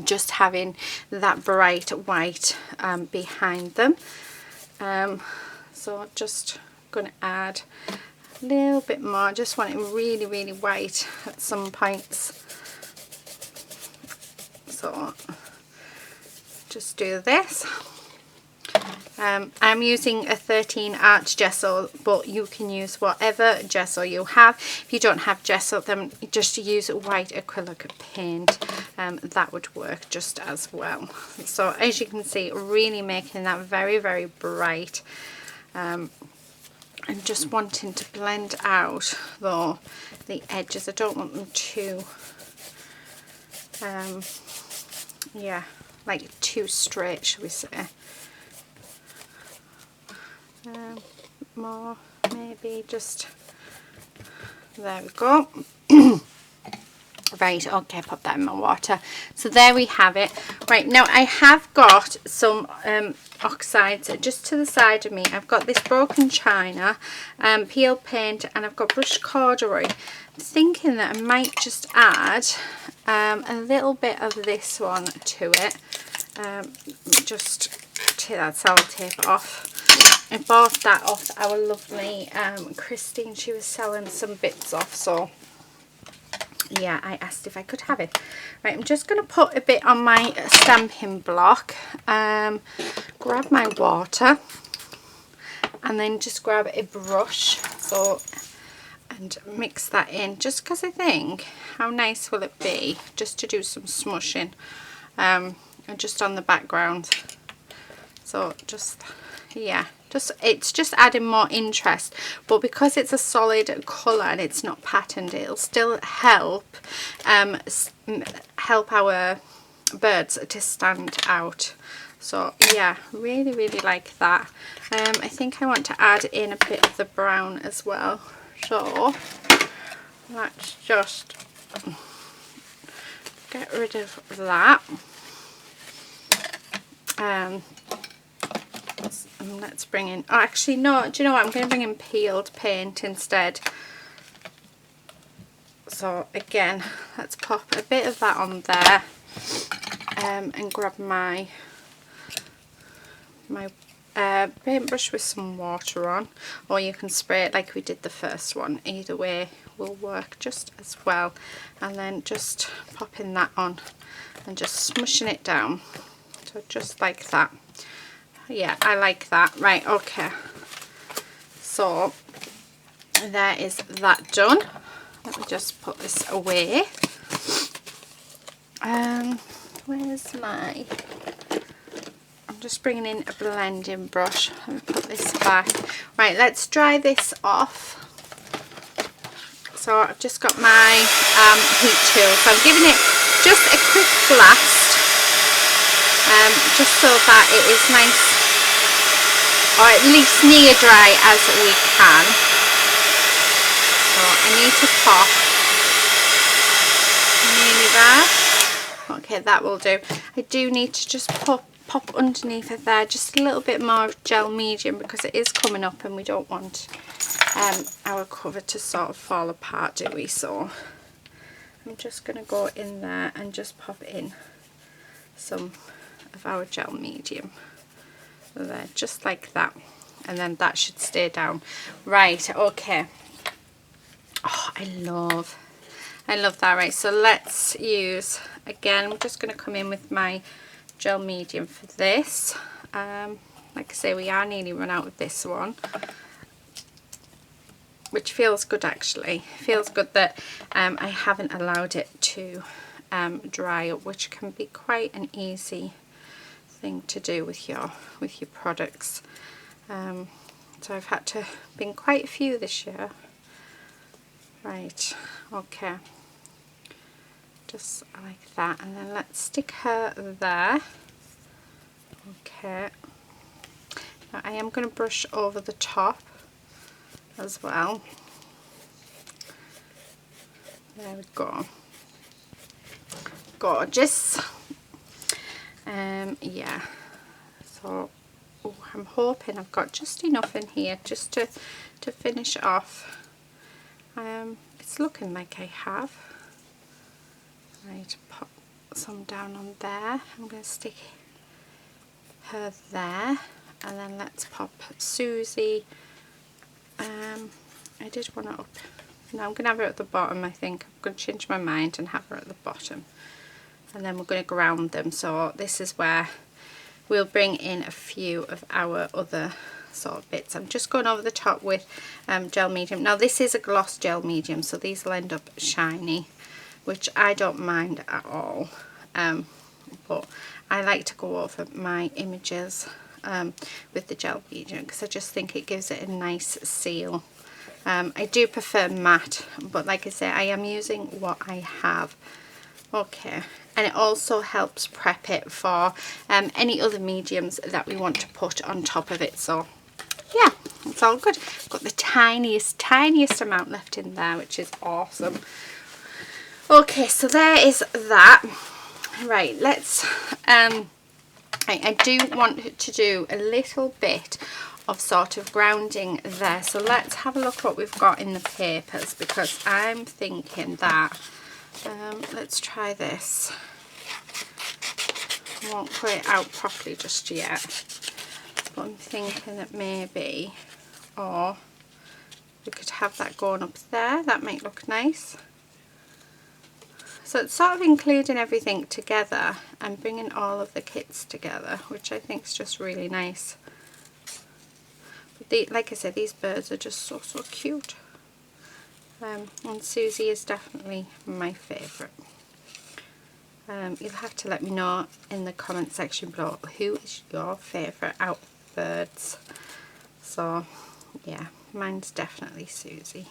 just having that bright white behind them. So just going to add a little bit more. Just want it really white at some points. So just do this. I'm using a 13 Arch gesso, but you can use whatever gesso you have. If you don't have gesso, then just use white acrylic paint. That would work just as well. So as you can see, really making that very bright. I'm just wanting to blend out though the edges. I don't want them too yeah, like too straight, shall we say. More maybe, just there we go. Right, okay, pop that in my water. So there we have it. Right, now I have got some oxides just to the side of me. I've got this broken china, peel paint, and I've got brushed corduroy. I'm thinking that I might just add a little bit of this one to it. Just take that sellotape off. I bought that off our lovely Christine. She was selling some bits off, so yeah, I asked if I could have it. Right, I'm just going to put a bit on my stamping block, grab my water, and then just grab a brush, so, and mix that in, just because I think how nice will it be just to do some smushing just on the background. So just, yeah, it's just adding more interest, but because it's a solid colour and it's not patterned, it'll still help help our birds to stand out. So yeah, really like that. I think I want to add in a bit of the brown as well, so let's just get rid of that. Let's bring in, oh actually no, do you know what, I'm going to bring in peeled paint instead. So again, let's pop a bit of that on there, and grab my paintbrush with some water on, or you can spray it like we did the first one. Either way will work just as well. And then just popping that on and just smushing it down, so just like that. Yeah, I like that. Right, okay, so there is that done. Let me just put this away. Where's my... I'm just bringing in a blending brush. Let me put this back. Right, let's dry this off. So I've just got my heat tool. So I'm giving it just a quick blast, just so that it is nice, or at least near dry as we can. So I need to pop nearly there. Okay, that will do. I do need to just pop underneath it there just a little bit more gel medium, because it is coming up and we don't want our cover to sort of fall apart, do we? So I'm just going to go in there and just pop in some of our gel medium there, just like that, and then that should stay down. Right, okay. Oh, I love that. Right, so let's use, again, I'm just going to come in with my gel medium for this. Like I say, we are nearly run out of this one, which feels good actually. Feels good that I haven't allowed it to dry up, which can be quite an easy thing to do with your products. So I've had to bin quite a few this year. Right, okay, just like that, and then let's stick her there. Okay, now I am going to brush over the top as well. There we go. Gorgeous. Yeah, so I'm hoping I've got just enough in here just to finish off. It's looking like I have. Right, pop some down on there. I'm going to stick her there, and then let's pop Susie. I did want it up. No, I'm going to have her at the bottom. I think I'm going to change my mind and have her at the bottom, and then we're going to ground them. So this is where we'll bring in a few of our other sort of bits. I'm just going over the top with gel medium. Now this is a gloss gel medium, so these will end up shiny, which I don't mind at all, but I like to go over my images with the gel medium, because I just think it gives it a nice seal. I do prefer matte, but like I say, I am using what I have. Okay, and it also helps prep it for any other mediums that we want to put on top of it. So yeah, it's all good. Got the tiniest amount left in there, which is awesome. Okay, so there is that. Right, let's I do want to do a little bit of sort of grounding there, so let's have a look what we've got in the papers, because I'm thinking that let's try this. I won't put it out properly just yet, but I'm thinking that maybe, or we could have that going up there. That might look nice. So it's sort of including everything together and bringing all of the kits together, which I think is just really nice. But like I said, these birds are just so cute. And Susie is definitely my favourite. You'll have to let me know in the comment section below who is your favourite out of birds. So yeah, mine's definitely Susie.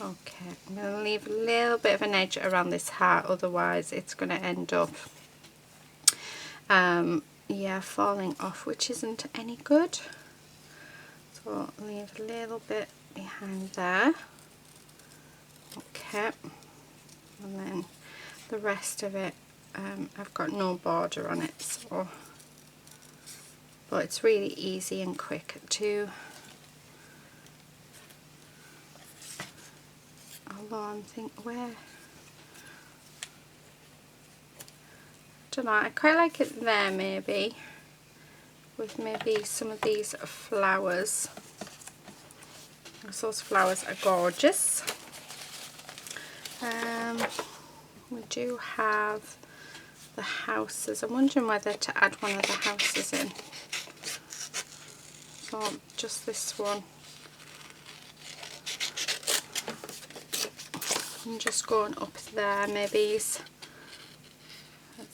Okay, I'm going to leave a little bit of an edge around this heart, otherwise it's going to end up yeah, falling off, which isn't any good. So leave a little bit behind there. Okay, and then the rest of it, I've got no border on it, so, but it's really easy and quick to, although I'm thinking where, I don't know, I quite like it there maybe, with maybe some of these flowers. Those flowers are gorgeous. We do have the houses. I'm wondering whether to add one of the houses in. So just this one. I'm just going up there, maybe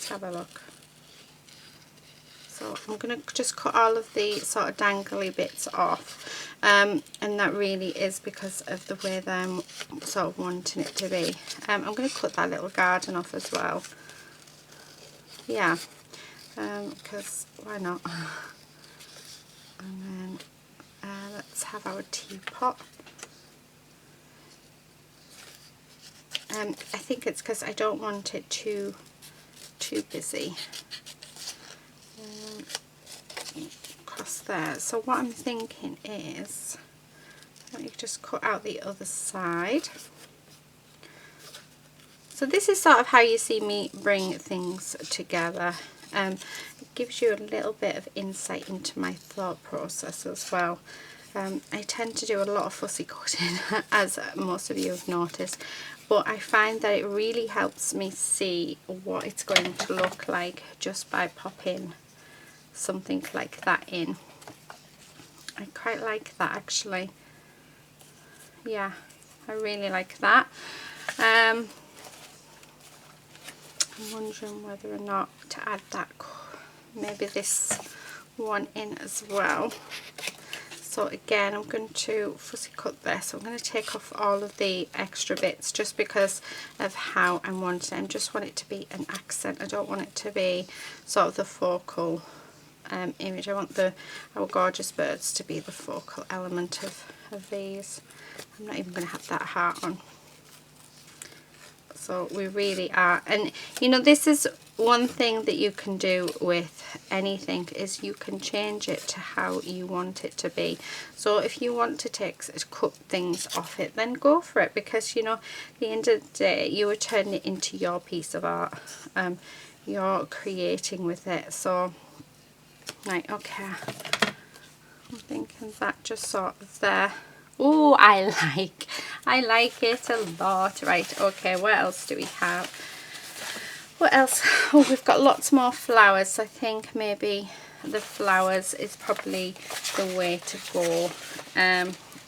Let's have a look. So I'm going to just cut all of the sort of dangly bits off, and that really is because of the way that I'm sort of wanting it to be. I'm going to cut that little garden off as well. Yeah, because why not? And then let's have our teapot. I think it's because I don't want it too busy. Across there. So what I'm thinking is, let me just cut out the other side. So this is sort of how you see me bring things together. It gives you a little bit of insight into my thought process as well. I tend to do a lot of fussy cutting, as most of you have noticed, but I find that it really helps me see what it's going to look like just by popping something like that in. I quite like that actually. Yeah, I really like that. I'm wondering whether or not to add that, maybe this one in as well. So again, I'm going to fussy cut this. I'm going to take off all of the extra bits just because of how I want it. I just want it to be an accent. I don't want it to be sort of the focal image. I want our gorgeous birds to be the focal element of these. I'm not even going to have that heart on. So we really are, and you know, this is one thing that you can do with anything, is you can change it to how you want it to be. So if you want to cut things off it, then go for it, because you know, at the end of the day, you are turning it into your piece of art. You're creating with it. So right, okay, I'm thinking that just sort of there. Oh, I like it a lot. Right, okay, what else do we have? What else? Oh, we've got lots more flowers. So I think maybe the flowers is probably the way to go.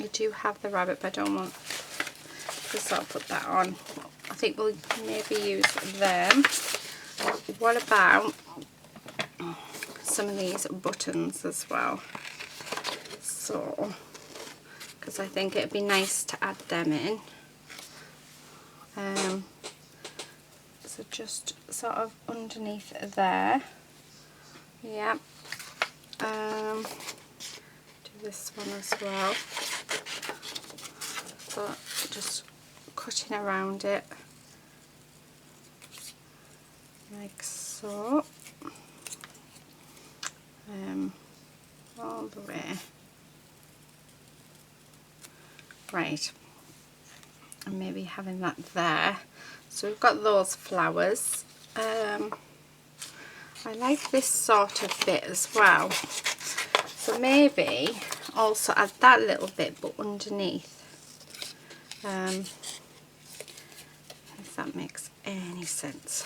We do have the rabbit, but I don't want to sort of put that on. I think we'll maybe use them. What about some of these buttons as well? So, because I think it'd be nice to add them in. So just sort of underneath there. Yeah. Do this one as well. So just cutting around it like so. All the way. Right, and maybe having that there. So we've got those flowers. I like this sort of bit as well, so maybe also add that little bit but underneath, if that makes any sense.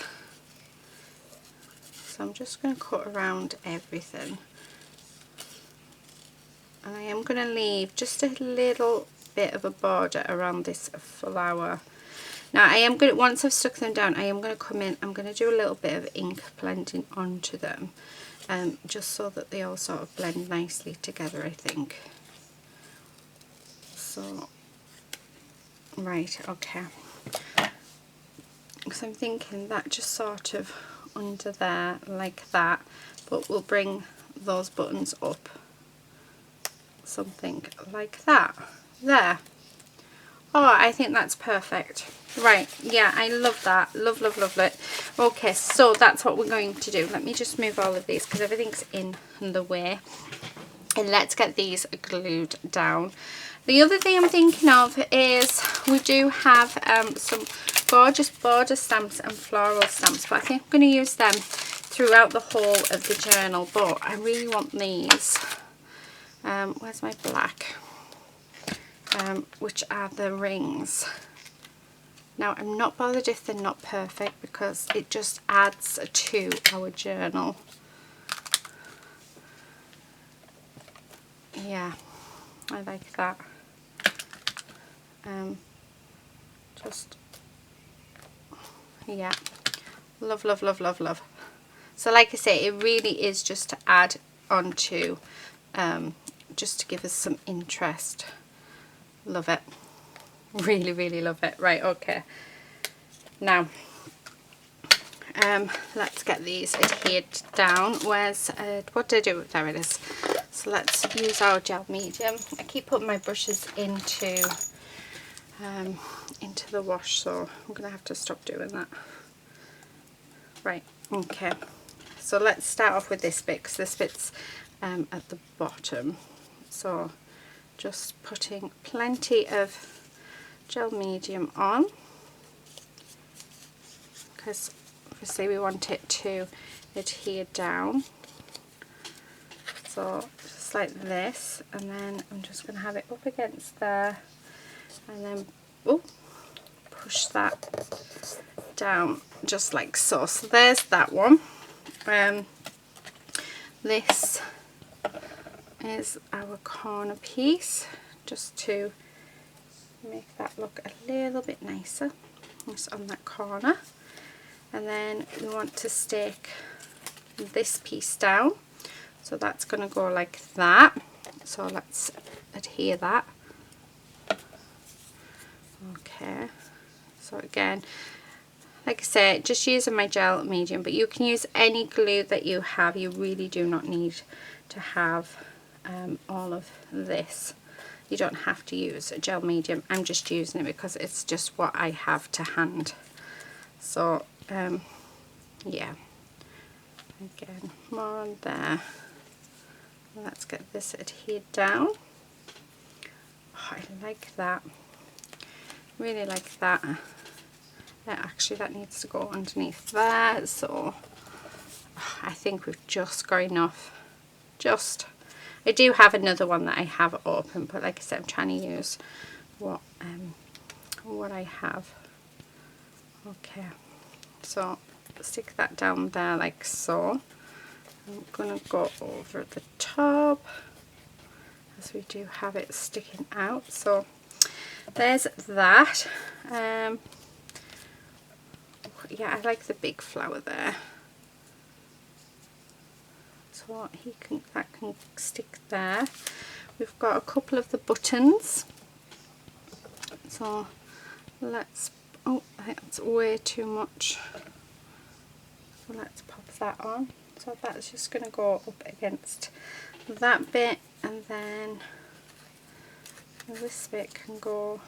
So I'm just going to cut around everything, and I am going to leave just a little bit of a border around this flower. Now I am going to, once I've stuck them down, I am going to come in, I'm going to do a little bit of ink blending onto them, just so that they all sort of blend nicely together, I think. So, right, okay. Because I'm thinking that just sort of under there like that, but we'll bring those buttons up, something like that. There. Oh, I think that's perfect. Right, yeah, I love that. Love it. Okay, so that's what we're going to do. Let me just move all of these because everything's in the way. And let's get these glued down. The other thing I'm thinking of is we do have some gorgeous border stamps and floral stamps, but I think I'm going to use them throughout the whole of the journal. But I really want these. Where's my black? Which are the rings. Now I'm not bothered if they're not perfect because it just adds to our journal. Yeah, I like that. Just, yeah, love. So like I say, it really is just to add onto, just to give us some interest. Love it. Really, really love it. Right, okay. Now, let's get these adhered down. Where's, what did I do? There it is. So let's use our gel medium. I keep putting my brushes into the wash, so I'm gonna have to stop doing that. Right, okay. So let's start off with this bit, because this bit's at the bottom. So just putting plenty of gel medium on, because obviously we want it to adhere down. So just like this, and then I'm just going to have it up against there, and then push that down just like so. So there's that one. This is our corner piece, just to make that look a little bit nicer, just on that corner. And then we want to stick this piece down, so that's going to go like that. So let's adhere that. Okay, so again, like I say, just using my gel medium, but you can use any glue that you have. You really do not need to have all of this. You don't have to use a gel medium. I'm just using it because it's just what I have to hand. So yeah, again, more on there. Let's get this adhered down. Oh, I like that, really like that. Yeah, actually that needs to go underneath there, so I think we've just got enough. I do have another one that I have open, but like I said, I'm trying to use what I have. Okay, so stick that down there like so. I'm gonna go over the top, as we do have it sticking out. So there's that. Yeah, I like the big flower there, so that can stick there. We've got a couple of the buttons, so let's, oh, I think that's way too much, so let's pop that on. So that's just going to go up against that bit, and then this bit can go.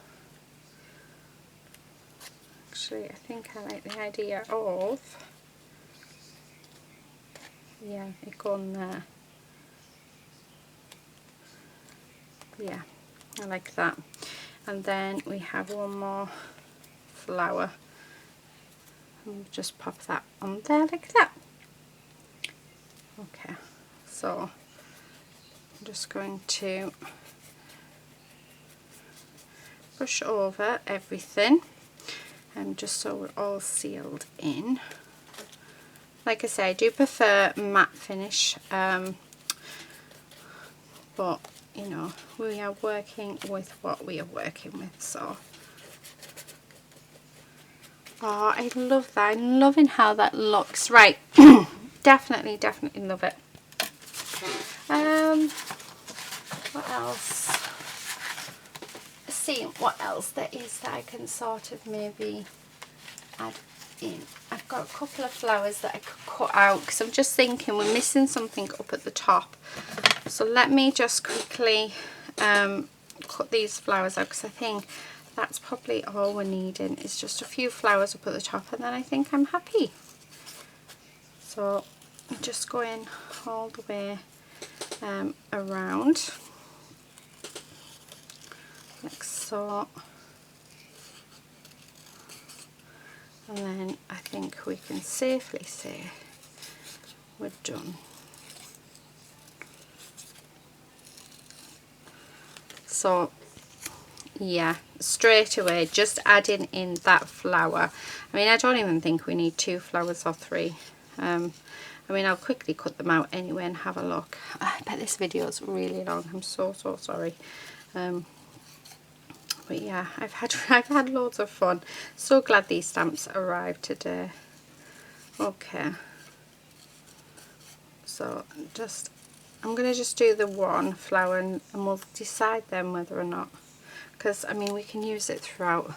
Actually, I think I like the idea of, yeah, it going there. Yeah, I like that. And then we have one more flower, and we'll just pop that on there like that. Okay, so I'm just going to brush over everything, and just so we're all sealed in. Like I say, I do prefer matte finish, but you know, we are working with what we are working with. So oh, I love that. I'm loving how that looks. Right, definitely love it. What else? See what else there is that I can sort of maybe add in. I've got a couple of flowers that I could cut out, because I'm just thinking we're missing something up at the top. So let me just quickly cut these flowers out, because I think that's probably all we're needing, is just a few flowers up at the top, and then I think I'm happy. So I'm just going all the way around like so, and then I think we can safely say we're done. So yeah, straight away just adding in that flower. I mean, I don't even think we need 2 flowers or 3. I mean, I'll quickly cut them out anyway and have a look. I bet this video is really long. I'm so sorry. But yeah, I've had loads of fun. So glad these stamps arrived today. Okay, So just, I'm going to just do the one flower and we'll decide then whether or not, because I mean we can use it throughout.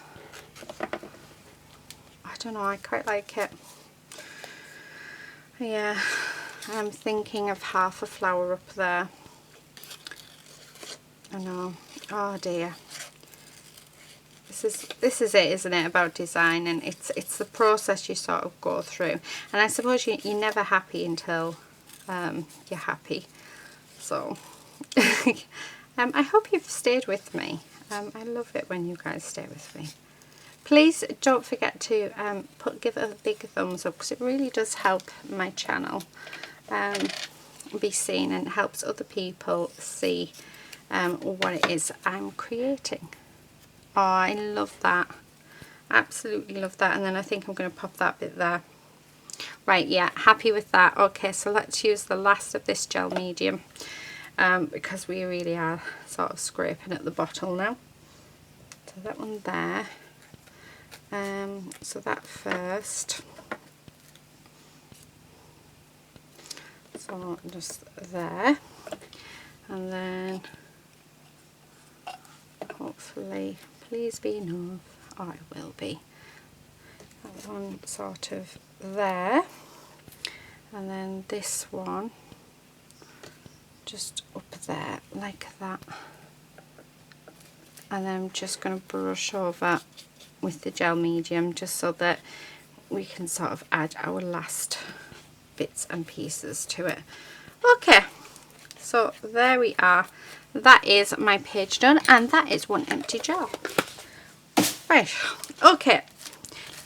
I don't know, I quite like it. Yeah, I'm thinking of half a flower up there. I know, oh dear. This is it, isn't it, about design, and it's the process you sort of go through, and I suppose you're never happy until you're happy. So I hope you've stayed with me. I love it when you guys stay with me. Please don't forget to give it a big thumbs up, because it really does help my channel be seen, and helps other people see what it is I'm creating. Oh, I love that. Absolutely love that. And then I think I'm going to pop that bit there. Right, yeah, happy with that. Okay, so let's use the last of this gel medium, because we really are sort of scraping at the bottle now. So that one there. So that first. So just there. And then hopefully, please be enough. Oh, it will be. That one sort of there. And then this one just up there like that. And then I'm just going to brush over with the gel medium, just so that we can sort of add our last bits and pieces to it. Okay, so there we are. That is my page done, and that is one empty jar. Right, okay,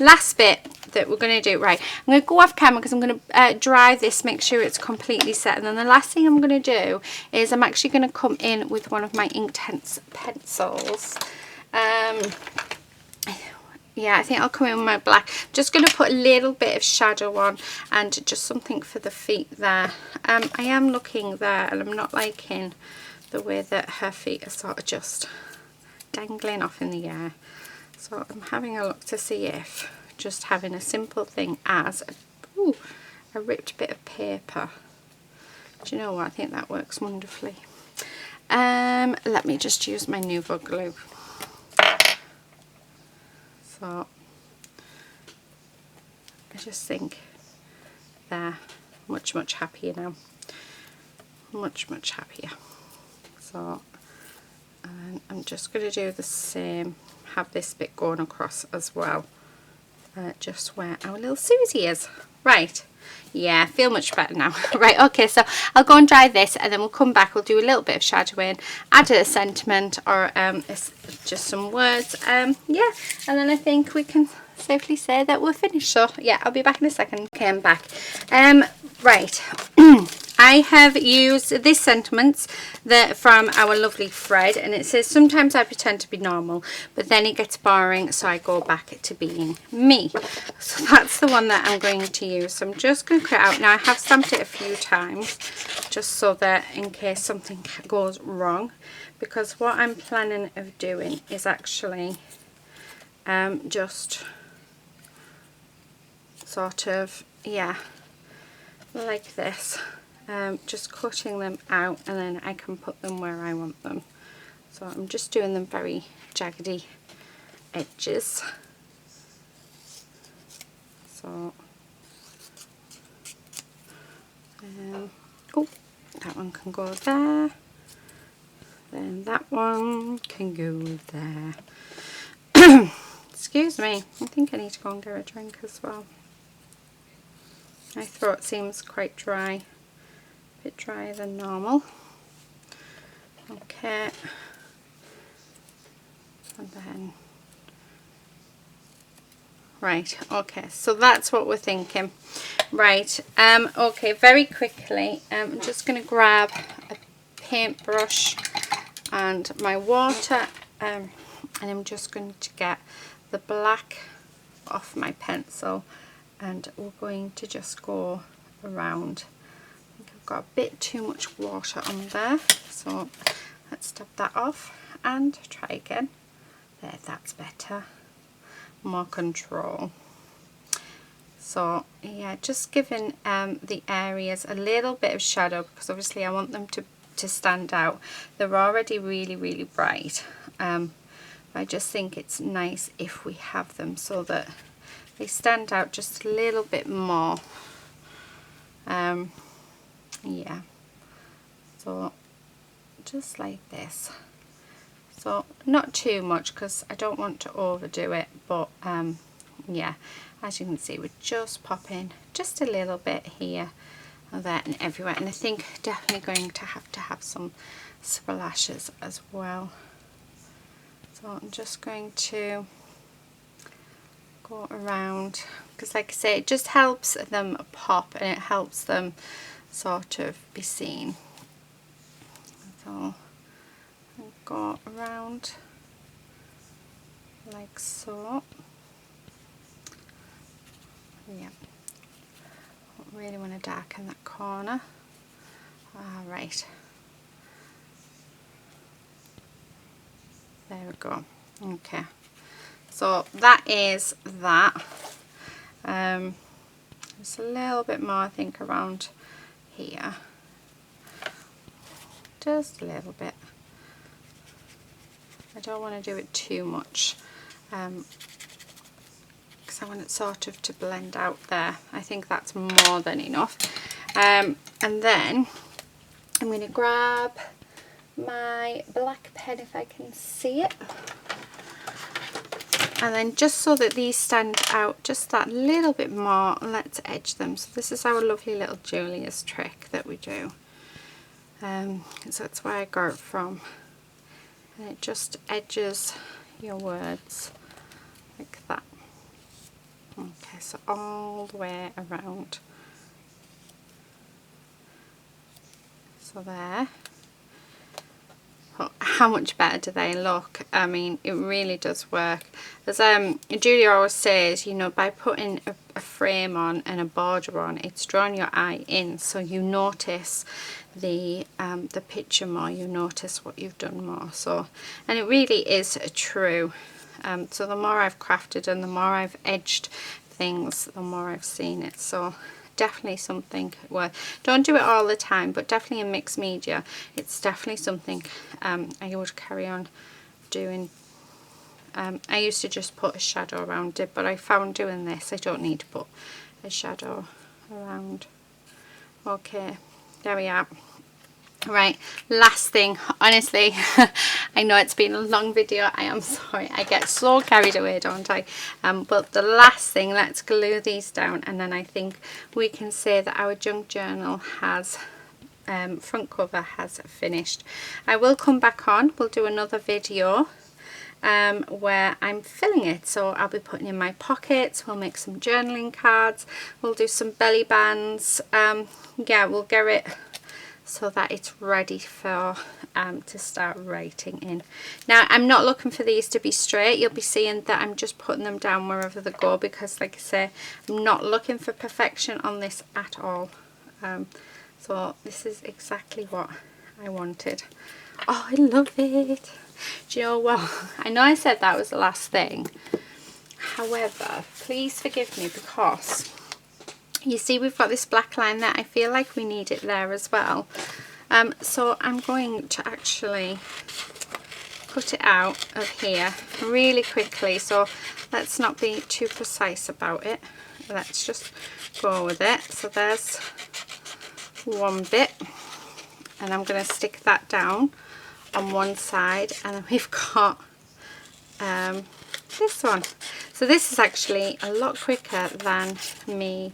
last bit that we're going to do. Right, I'm going to go off camera because I'm going to dry this, make sure it's completely set, and then the last thing I'm going to do is I'm actually going to come in with one of my Inktense pencils. Yeah, I think I'll come in with my black. Just going to put a little bit of shadow on, and just something for the feet there. I am looking there, and I'm not liking the way that her feet are sort of just dangling off in the air. So I'm having a look to see if just having a simple thing as a ripped bit of paper. Do you know what? I think that works wonderfully. Let me just use my Nuvo glue. So I just think they're much happier now. Much happier. So I'm just going to do the same, have this bit going across as well, just where our little Susie is. Right, yeah, I feel much better now. Right, okay, so I'll go and dry this, and then we'll come back, we'll do a little bit of shadowing, add a sentiment, or just some words, yeah, and then I think we can safely say that we're finished. So yeah, I'll be back in a second. Okay, I'm back. Right. I have used this sentiments from our lovely Fred, and it says, sometimes I pretend to be normal, but then it gets boring, so I go back to being me. So that's the one that I'm going to use. So I'm just going to cut it out. Now I have stamped it a few times, just so that in case something goes wrong, because what I'm planning of doing is actually just sort of, yeah, like this. Just cutting them out, and then I can put them where I want them. So I'm just doing them very jaggedy edges. So oh, that one can go there, then that one can go there. Excuse me, I think I need to go and get a drink as well. My throat seems quite dry. Bit drier than normal. Okay, and then right, okay, so that's what we're thinking. Right, okay, very quickly, I'm just going to grab a paintbrush and my water, and I'm just going to get the black off my pencil, and we're going to just go around. Got a bit too much water on there, so let's stop that off and try again. There, that's better, more control. So yeah, just giving the areas a little bit of shadow, because obviously I want them to stand out. They're already really, really bright. I just think it's nice if we have them so that they stand out just a little bit more. Yeah, so just like this. So not too much, because I don't want to overdo it, but yeah, as you can see, we're just popping just a little bit here and there and everywhere. And I think definitely going to have some splashes as well. So I'm just going to go around, because like I say, it just helps them pop and it helps them sort of be seen. So I'll go around like so. Yeah, don't really want to darken that corner. Right, there we go. Okay, so that is that. Just a little bit more, I think, around here, just a little bit. I don't want to do it too much, because I want it sort of to blend out there. I think that's more than enough. And then I'm going to grab my black pen if I can see it. And then just so that these stand out just that little bit more, let's edge them. So this is our lovely little Julia's trick that we do. So that's where I got it from. And it just edges your words like that. Okay, so all the way around. So there. But how much better do they look? I mean, it really does work. As Julia always says, you know, by putting a frame on and a border on, it's drawing your eye in, so you notice the picture more, you notice what you've done more. So, and it really is true. So the more I've crafted and the more I've edged things, the more I've seen it. So definitely something worth. Don't do it all the time, but definitely in mixed media, it's definitely something I would carry on doing. I used to just put a shadow around it, but I found doing this I don't need to put a shadow around. Okay, there we are. Right, last thing, honestly, I know it's been a long video, I am sorry, I get so carried away, don't I? But the last thing, let's glue these down, and then I think we can say that our junk journal has, front cover has finished. I will come back on, we'll do another video where I'm filling it, so I'll be putting in my pockets, we'll make some journaling cards, we'll do some belly bands, yeah, we'll get it so that it's ready for to start writing in. Now I'm not looking for these to be straight, you'll be seeing that I'm just putting them down wherever they go, because like I say, I'm not looking for perfection on this at all. So this is exactly what I wanted. Oh, I love it. Do you know what? I know I said that was the last thing, however, please forgive me, because you see we've got this black line there. I feel like we need it there as well. So I'm going to actually cut it out of here really quickly. So let's not be too precise about it. Let's just go with it. So there's one bit, and I'm going to stick that down on one side, and then we've got this one. So this is actually a lot quicker than me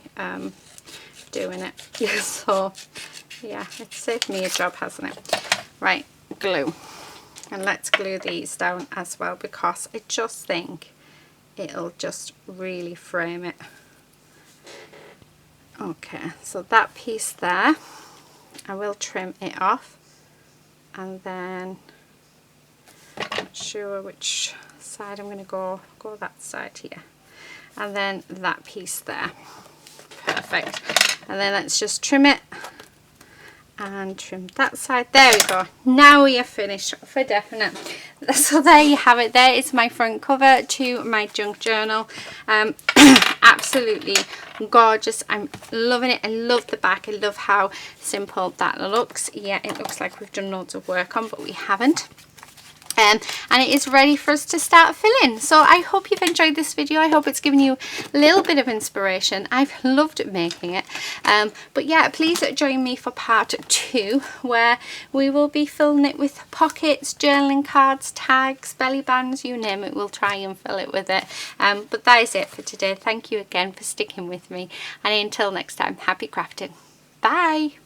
doing it. So yeah, it's saved me a job, hasn't it? Right, glue. And let's glue these down as well, because I just think it'll just really frame it. Okay, so that piece there, I will trim it off, and then I'm not sure which side I'm going to go that side here, and then that piece there. Perfect. And then let's just trim it and trim that side. There we go. Now we are finished for definite. So there you have it. There is my front cover to my junk journal. absolutely gorgeous. I'm loving it. I love the back. I love how simple that looks. Yeah, it looks like we've done loads of work on, but we haven't. And it is ready for us to start filling. So I hope you've enjoyed this video. I hope it's given you a little bit of inspiration. I've loved making it. But yeah, please join me for part 2, where we will be filling it with pockets, journaling cards, tags, belly bands, you name it. We'll try and fill it with it. But that is it for today. Thank you again for sticking with me. And until next time, happy crafting. Bye.